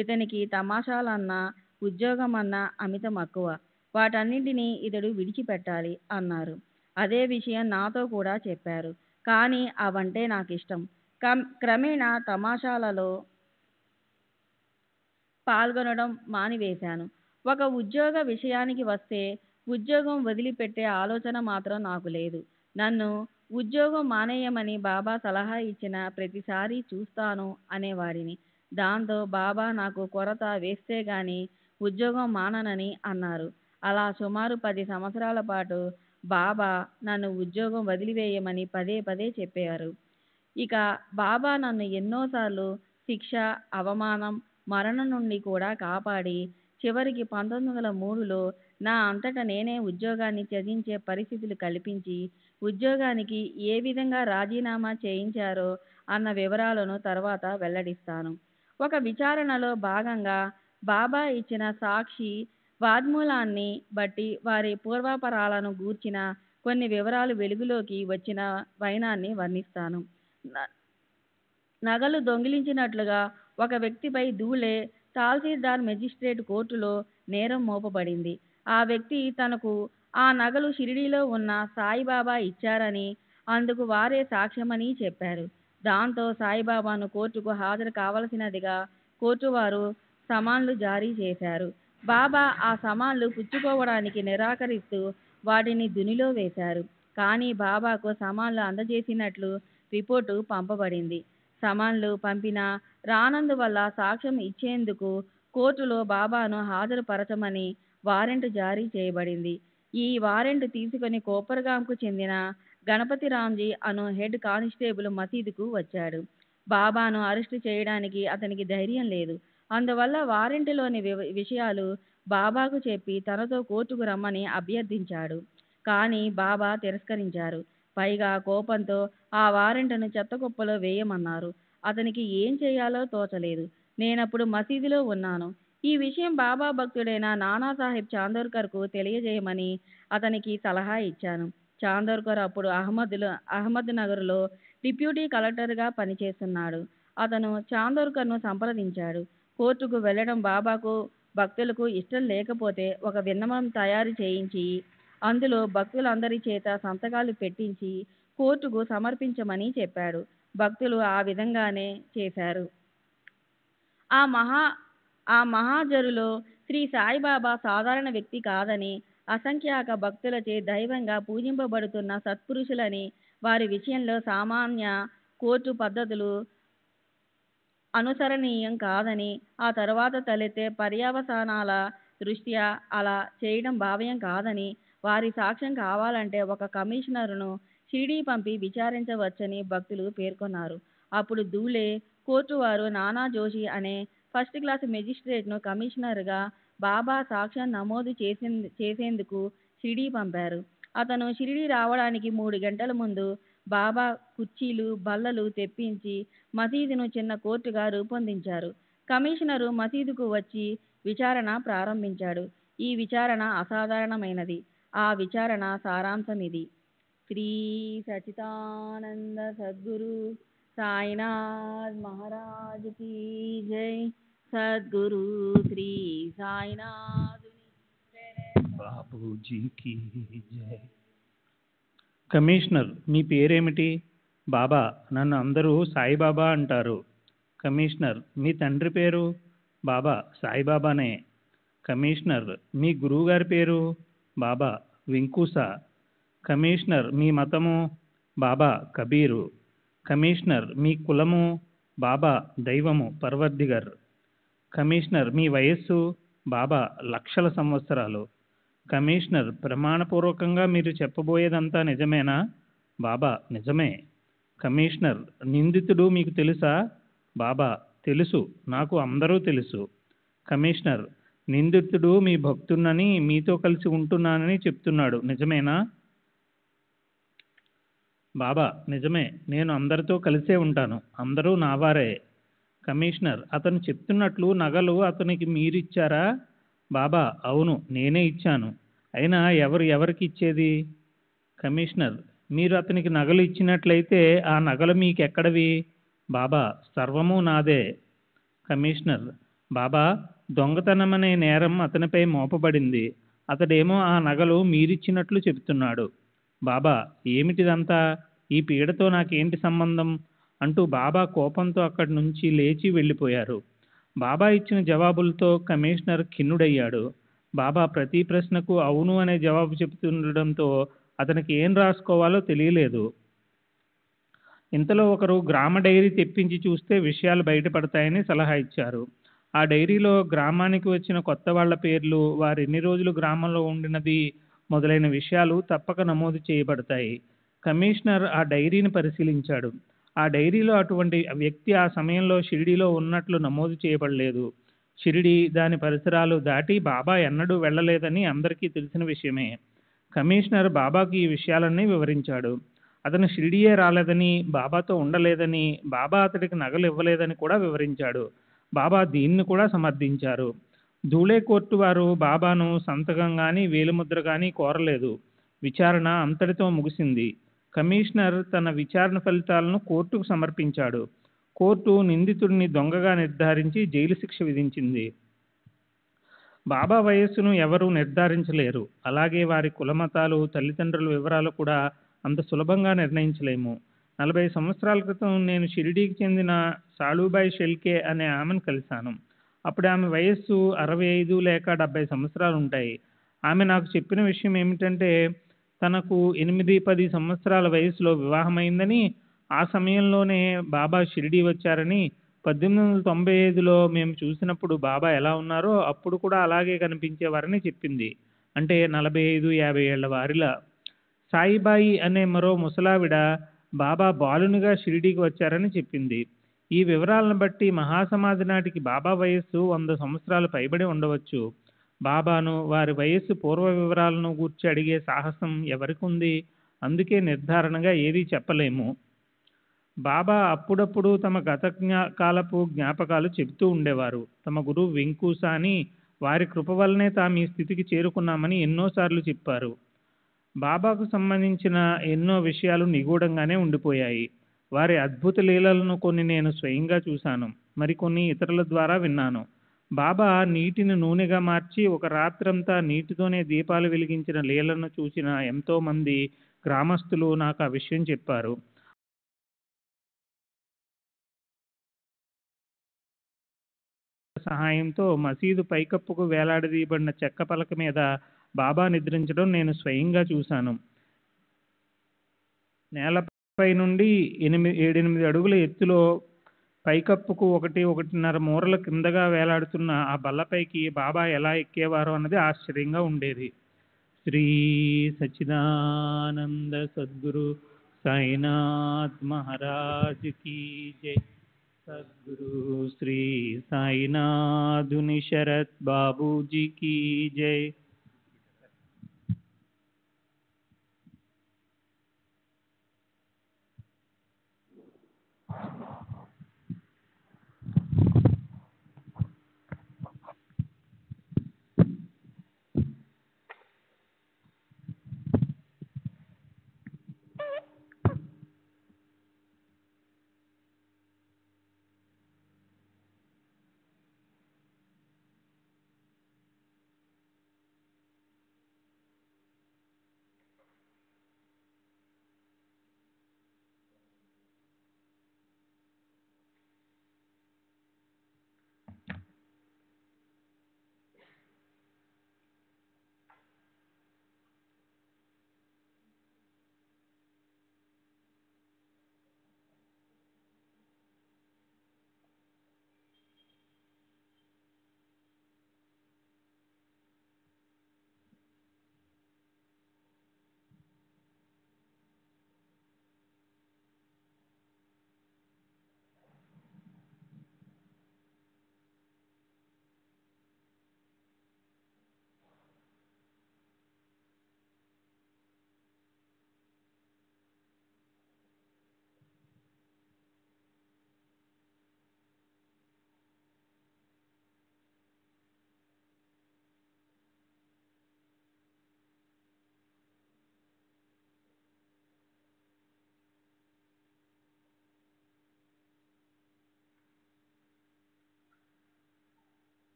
ఇతనికి తమాషాలన్నా, ఉద్యోగమన్నా అమిత మక్కువ. వాటన్నింటినీ ఇతడు విడిచిపెట్టాలి అన్నారు. అదే విషయం నాతో కూడా చెప్పారు. కానీ అవంటే నాకిష్టం. క్రమేణా తమాషాలలో పాల్గొనడం మానివేశాను. ఒక ఉద్యోగ విషయానికి వస్తే ఉద్యోగం వదిలిపెట్టే ఆలోచన మాత్రం నాకు లేదు. నన్ను ఉద్యోగం మానేయమని బాబా సలహా ఇచ్చిన ప్రతిసారి చూస్తాను అనేవాడిని. దాంతో బాబా నాకు కొరత వేస్తే గాని ఉద్యోగం మాననని అన్నారు. అలా సుమారు 10 సంవత్సరాల పాటు బాబా నన్ను ఉద్యోగం వదిలివేయమని పదే పదే చెప్పారు. ఇక బాబా నన్ను ఎన్నోసార్లు శిక్ష, అవమానం, మరణం నుండి కూడా కాపాడి చివరికి 1903లో నా అంతట నేనే ఉద్యోగాన్ని త్యజించే పరిస్థితులు కల్పించి ఉద్యోగానికి ఏ విధంగా రాజీనామా చేయించారో అన్న వివరాలను తర్వాత వెల్లడిస్తాను. ఒక విచారణలో భాగంగా బాబా ఇచ్చిన సాక్షి వాగ్మూలాన్ని బట్టి వారి పూర్వాపరాలను గూర్చిన కొన్ని వివరాలు వెలుగులోకి వచ్చిన వైనాన్ని వర్ణిస్తాను. నగలు దొంగిలించినట్లుగా ఒక వ్యక్తిపై ధూళే తహసీల్దార్ మెజిస్ట్రేట్ కోర్టులో నేరం మోపబడింది. ఆ వ్యక్తి తనకు ఆ నగలు షిరిడీలో ఉన్న సాయిబాబా ఇచ్చారని, అందుకు వారే సాక్ష్యమని చెప్పారు. దాంతో సాయిబాబాను కోర్టుకు హాజరు కావలసినదిగా కోర్టు వారు సమన్లు జారీ చేశారు. బాబా ఆ సమన్లు పుచ్చుకోవడానికి నిరాకరిస్తూ వాటిని దునిలో వేశారు. కానీ బాబాకు సమన్లు అందజేసినట్లు రిపోర్టు పంపబడింది. సమన్లు పంపినా రానందువల్ల సాక్ష్యం ఇచ్చేందుకు కోర్టులో బాబాను హాజరుపరచమని వారెంట్ జారీ చేయబడింది. ఈ వారెంట్ తీసుకుని కోపర్గాంకు చెందిన గణపతిరాంజీ అను హెడ్ కానిస్టేబుల్ మసీదుకు వచ్చాడు. బాబాను అరెస్టు చేయడానికి అతనికి ధైర్యం లేదు. అందువల్ల వారెంటులోని విషయాలు బాబాకు చెప్పి తనతో కోర్టుకు రమ్మని అభ్యర్థించాడు. కానీ బాబా తిరస్కరించారు. పైగా కోపంతో ఆ వారెంట్ను చెత్తకుప్పలో వేయమన్నారు. అతనికి ఏం చేయాలో తోచలేదు. నేనప్పుడు మసీదులో ఉన్నాను. ఈ విషయం బాబా భక్తుడైన నానాసాహెబ్ చాందోర్కర్కు తెలియజేయమని అతనికి సలహా ఇచ్చాను. చాందోర్కర్ అప్పుడు అహ్మద్ నగర్లో డిప్యూటీ కలెక్టర్గా పనిచేస్తున్నాడు. అతను చాందోర్కర్ను సంప్రదించాడు. కోర్టుకు వెళ్ళడం బాబాకు భక్తులకు ఇష్టం లేకపోతే ఒక విన్నపం తయారు చేయించి అందులో భక్తులందరి చేత సంతకాలు పెట్టించి కోర్టుకు సమర్పించమని చెప్పాడు. భక్తులు ఆ విధంగానే చేశారు. ఆ మహాజరులో శ్రీ సాయిబాబా సాధారణ వ్యక్తి కాదని, అసంఖ్యాక భక్తులచే దైవంగా పూజింపబడుతున్న సత్పురుషులని, వారి విషయంలో సామాన్య కోర్టు పద్ధతులు అనుసరణీయం కాదని, ఆ తరువాత తలెత్తే పర్యవసానాల దృష్ట్యా అలా చేయడం భావ్యం కాదని, వారి సాక్ష్యం కావాలంటే ఒక కమిషనరును షిరిడీ పంపి విచారించవచ్చని భక్తులు పేర్కొన్నారు. అప్పుడు ధూళే కోర్టు వారు నానా జోషి అనే ఫస్ట్ క్లాస్ మెజిస్ట్రేట్ను కమిషనర్గా బాబా సాక్ష్యం నమోదు చేసేందుకు షిరిడీ పంపారు. అతను షిరిడీ రావడానికి 3 గంటల ముందు బాబా కుర్చీలు, బల్లలు తెప్పించి మసీదును చిన్న కోర్టుగా రూపొందించారు. కమిషనరు మసీదుకు వచ్చి విచారణ ప్రారంభించాడు. ఈ విచారణ అసాధారణమైనది. ఆ విచారణ సారాంశం ఇది: శ్రీ సచిదానంద సద్గురు సాయినాథ్ మహారాజ్ కీ జై. సద్గురు శ్రీ సాయినాథ్ బాబూజీకి జై. కమిషనర్, మీ పేరేమిటి? బాబా, నన్ను అందరూ సాయిబాబా అంటారు. కమిషనర్, మీ తండ్రి పేరు? బాబా, సాయిబాబానే. కమిషనర్, మీ గురువుగారి పేరు? బాబా, వెంకూసా. కమిషనర్, మీ మతము? బాబా, కబీరు. కమిషనర్, మీ కులము? బాబా, దైవము పర్వర్దిగర్. కమిషనర్, మీ వయస్సు? బాబా, లక్షల సంవత్సరాలు. కమిషనర్, ప్రమాణపూర్వకంగా మీరు చెప్పబోయేదంతా నిజమేనా? బాబా, నిజమే. కమిషనర్, నిందితుడు మీకు తెలుసా? బాబా, తెలుసు, నాకు అందరూ తెలుసు. కమిషనర్, నిందితుడు మీ భక్తున్నని, మీతో కలిసి ఉంటున్నానని చెప్తున్నాడు, నిజమేనా? బాబా, నిజమే, నేను అందరితో కలిసే ఉంటాను, అందరూ నావారే. కమిషనర్, అతను చెప్తున్నట్లు నగలు అతనికి మీరిచ్చారా? బాబా, అవును, నేనే ఇచ్చాను. అయినా ఎవరికి ఇచ్చేది? కమిషనర్, మీరు అతనికి నగలు ఇచ్చినట్లయితే ఆ నగలు మీకెక్కడవి? బాబా, సర్వము నాదే. కమిషనర్, బాబా, దొంగతనమనే నేరం అతనిపై మోపబడింది. అతడేమో ఆ నగలు మీరిచ్చినట్లు చెబుతున్నాడు. బాబా, ఏమిటిదంతా? ఈ పీడతో నాకేంటి సంబంధం? అంటూ బాబా కోపంతో అక్కడి నుంచి లేచి వెళ్ళిపోయారు. బాబా ఇచ్చిన జవాబులతో కమిషనర్ ఖిన్నుడయ్యాడు. బాబా ప్రతి ప్రశ్నకు అవును అనే జవాబు చెబుతుండడంతో అతనికి ఏం రాసుకోవాలో తెలియలేదు. ఇంతలో ఒకరు గ్రామ డైరీ తెప్పించి చూస్తే విషయాలు బయటపడతాయని సలహా ఇచ్చారు. ఆ డైరీలో గ్రామానికి వచ్చిన కొత్త వాళ్ళ పేర్లు, వారు ఎన్ని రోజులు గ్రామంలో ఉండినది మొదలైన విషయాలు తప్పక నమోదు చేయబడతాయి. కమిషనర్ ఆ డైరీని పరిశీలించాడు. ఆ డైరీలో అటువంటి వ్యక్తి ఆ సమయంలో షిరిడీలో ఉన్నట్లు నమోదు చేయబడలేదు. షిరిడీ, దాని పరిసరాలు దాటి బాబా ఎన్నడూ వెళ్ళలేదని అందరికీ తెలిసిన విషయమే. కమిషనర్ బాబాకు ఈ విషయాలన్నీ వివరించాడు. అతను షిరిడీయే రాలేదని, బాబాతో ఉండలేదని, బాబా అతడికి నగలు ఇవ్వలేదని కూడా వివరించాడు. బాబా దీన్ని కూడా సమర్థించారు. ధూళే కోర్టు వారు బాబాను సంతకం కానీ వేలిముద్ర కానీ కోరలేదు. విచారణ అంతటితో ముగిసింది. కమిషనర్ తన విచారణ ఫలితాలను కోర్టుకు సమర్పించాడు. కోర్టు నిందితుడిని దొంగగా నిర్ధారించి జైలు శిక్ష విధించింది. బాబా వయస్సును ఎవరూ నిర్ధారించలేరు. అలాగే వారి కులమతాలు, తల్లిదండ్రుల వివరాలు కూడా అంత సులభంగా నిర్ణయించలేము. 40 సంవత్సరాల క్రితం నేను షిరిడీకి చెందిన సాళుబాయి షెల్కే అనే ఆమెను కలిశాను. అప్పుడు ఆమె వయస్సు 65 లేక 70 సంవత్సరాలు ఉంటాయి. ఆమె నాకు చెప్పిన విషయం ఏమిటంటే, తనకు 8-10 సంవత్సరాల వయసులో వివాహమైందని, ఆ సమయంలోనే బాబా షిరిడీ వచ్చారని, 1895లో మేము చూసినప్పుడు బాబా ఎలా ఉన్నారో అప్పుడు కూడా అలాగే కనిపించేవారని చెప్పింది. అంటే 45-50 ఏళ్ల వారిలా. సాయిబాయి అనే మరో ముసలావిడ బాబా బాలునిగా షిరిడీకి వచ్చారని చెప్పింది. ఈ వివరాలను బట్టి మహాసమాధి నాటికి బాబా వయస్సు 100 సంవత్సరాలు పైబడి ఉండవచ్చు. బాబాను, వారి వయస్సు, పూర్వ వివరాలను గూర్చి అడిగే సాహసం ఎవరికి ఉంది? అందుకే నిర్ధారణగా ఏదీ చెప్పలేము. బాబా అప్పుడప్పుడు తమ గత కాలపు జ్ఞాపకాలు చెబుతూ ఉండేవారు. తమ గురువు వెంకూసా అని, వారి కృప వల్లనే తాము ఈ స్థితికి చేరుకున్నామని ఎన్నోసార్లు చెప్పారు. బాబాకు సంబంధించిన ఎన్నో విషయాలు నిగూఢంగానే ఉండిపోయాయి. వారి అద్భుత లీలలను కొన్ని నేను స్వయంగా చూశాను, మరికొన్ని ఇతరుల ద్వారా విన్నాను. బాబా నీటిని నూనెగా మార్చి ఒక రాత్రంతా నీటితోనే దీపాలు వెలిగించిన లీలను చూసిన ఎంతోమంది గ్రామస్తులు నాకు ఆ విషయం చెప్పారు. సహాయంతో మసీదు పైకప్పుకు వేలాడదీయబడిన చెక్క పలక మీద బాబా నిద్రించడం నేను స్వయంగా చూశాను. నేలపై నుండి 7-8 అడుగుల ఎత్తులో పైకప్పుకు 1-1.5 మూరల కిందగా వేలాడుతున్న ఆ బల్లపైకి బాబా ఎలా ఎక్కేవారో అన్నది ఆశ్చర్యంగా ఉండేది. శ్రీ సచ్చిదానంద సద్గురు సాయినాథ్ మహారాజ్ కీ జై. సద్గురు శ్రీ సాయినాథుని శరత్ బాబూజీ కీ జై.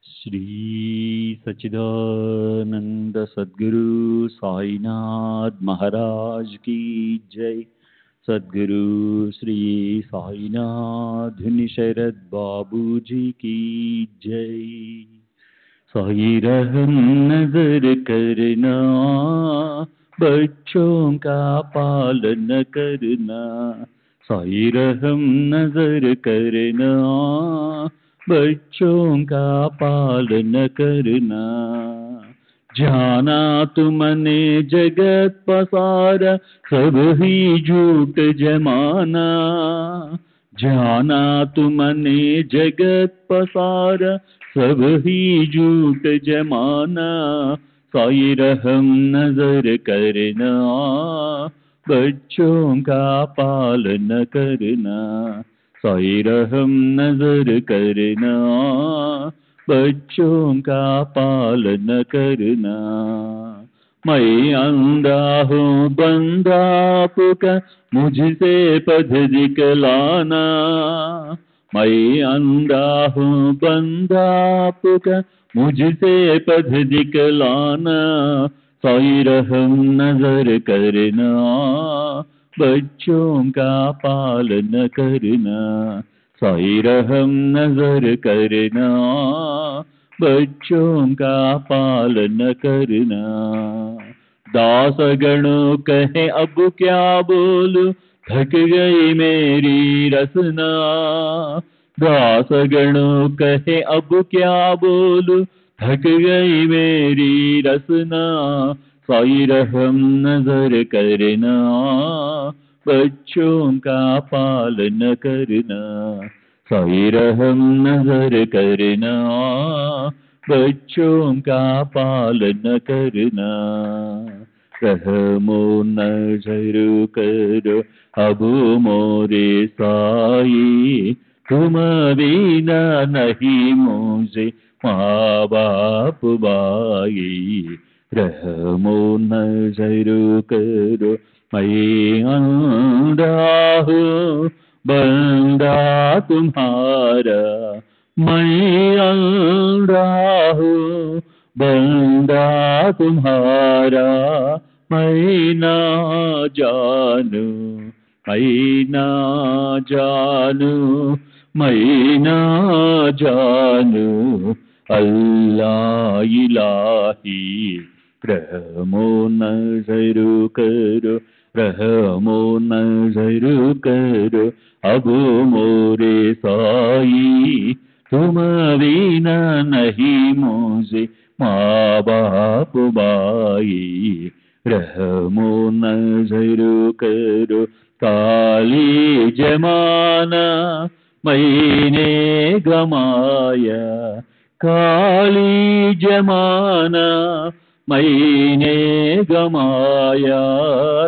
శ్రీ సచ్చిదానంద సద్గురు సాయినాథ్ మహారాజ్ కీ జై. సద్గురు శ్రీ సాయినాథుని శరత్ బాబూజీ కీ జై. साई रहम नजर करना, बच्चों का पालन करना. साई रहम नजर करना, बच्चों का पालन करना. जाना तुमने जगत पसारा, सब ही झूठ जमाना. जाना तुमने जगत पसारा, सब ही झूठ जमाना. साई रहम नजर करना, बच्चों का पालन करना. साई रहम नजर करना, बच्चों का पालन करना. मैं अंधा हूँ बंदा आपका, मुझसे पथ दिखलाना. मैं अंधा हूँ बंदा आपका, मुझसे पथ दिखलाना. साई रहम नजर करना, बच्चों का पालन करना. साई रहम नजर करना, बच्चों का पालन करना. दास गणों कहे अब क्या बोलूं, थक गई मेरी रसना। दासगणों कहे अब क्या बोलूं, थक गई मेरी रसना। साई रहम नजर करना, बच्चों का पालन करना। साई रहम नजर करना, बच्चों का पालन करना। रहमो नजर करो अब मोरे साई, तुम बिना नहीं मुझे माँ बाप भाई। रहमो नजर करो मैं अंधा हूँ बंदा तुम्हारा, मैं अंधा हूँ बंदा तुम्हारा। मैं ना जानू, मैं ना जानू, मैं ना जानू अल्लाह इलाही। रहमो नजर करो, रहमो नजर करो अब मोरे साई, तुम बिना नहीं मुझे माँ बाप भाई। रहमो नजर करो काली जमाना मैंने गमाया, काली जमाना मैंने गमाया।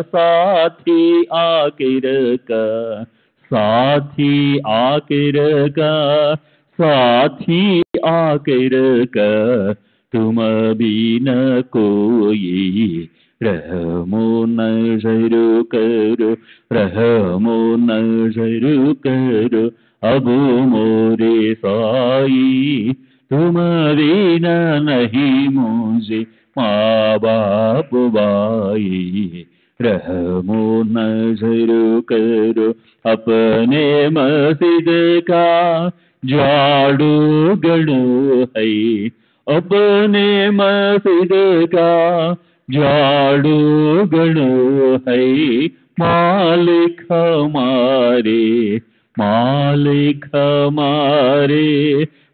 साथी आखिर का, साथी आखिर का, साथी आखिर का तुम भी न कोई। रहमो नजर करो, रहमो नजर करो अब मोरे साई, तुम बिना नहीं मुझे माँ बाप भाई। रहमो नजर करो अपने मस्जिद का झाड़ू गड़ो है, अपने मस्जिद का झाड़ू गड़ो है। मालिक हमारे, मालिक हमारे,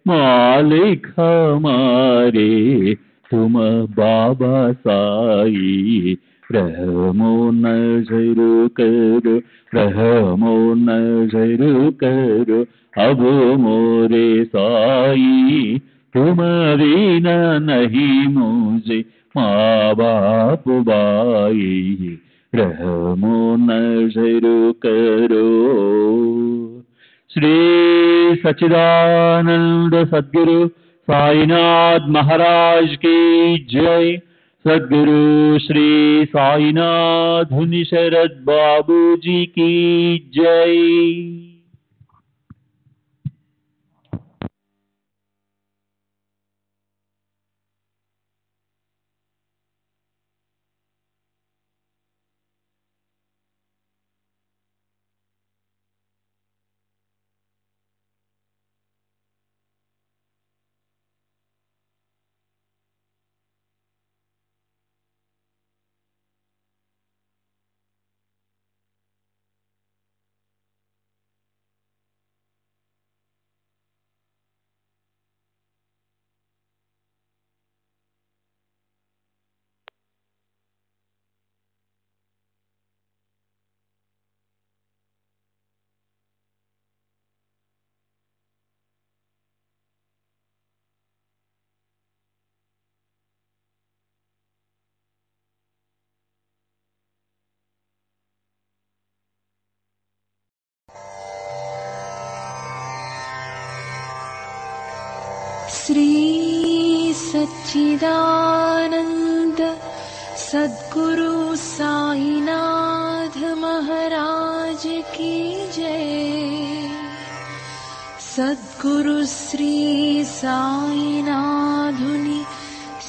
मालिक हमारे तुम बाबा साई। रहमो नजर करो, रहमो नजर करो अब मोरे साई, तुम बिना नहीं मुझे माँ बाप भाई। रहमो नजर करो। श्री सच्चिदानंद सद्गुरु साईनाथ महाराज की जय। सद्गुरु श्री साईनाथ धुनि शरद बाबू जी की जय। श्री सच्चिदानंद सद्गुरु साईनाथ महाराज की जय। सद्गुरु श्री साईनाथ धुनि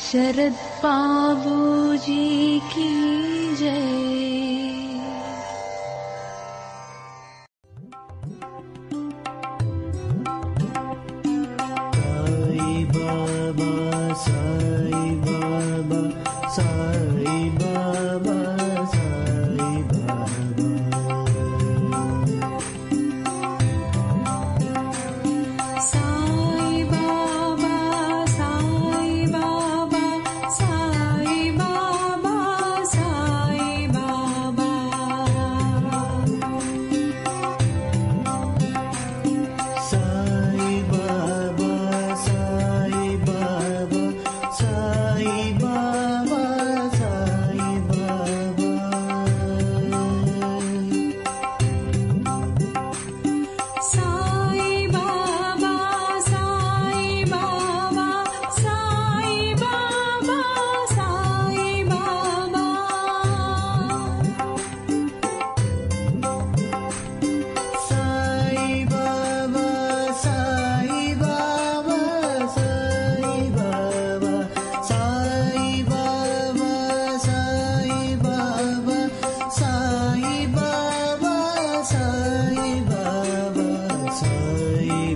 शरद बाबू जी की जय। Sai Baba Sai Baba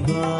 Sai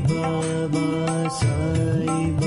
Baba, Sai Baba.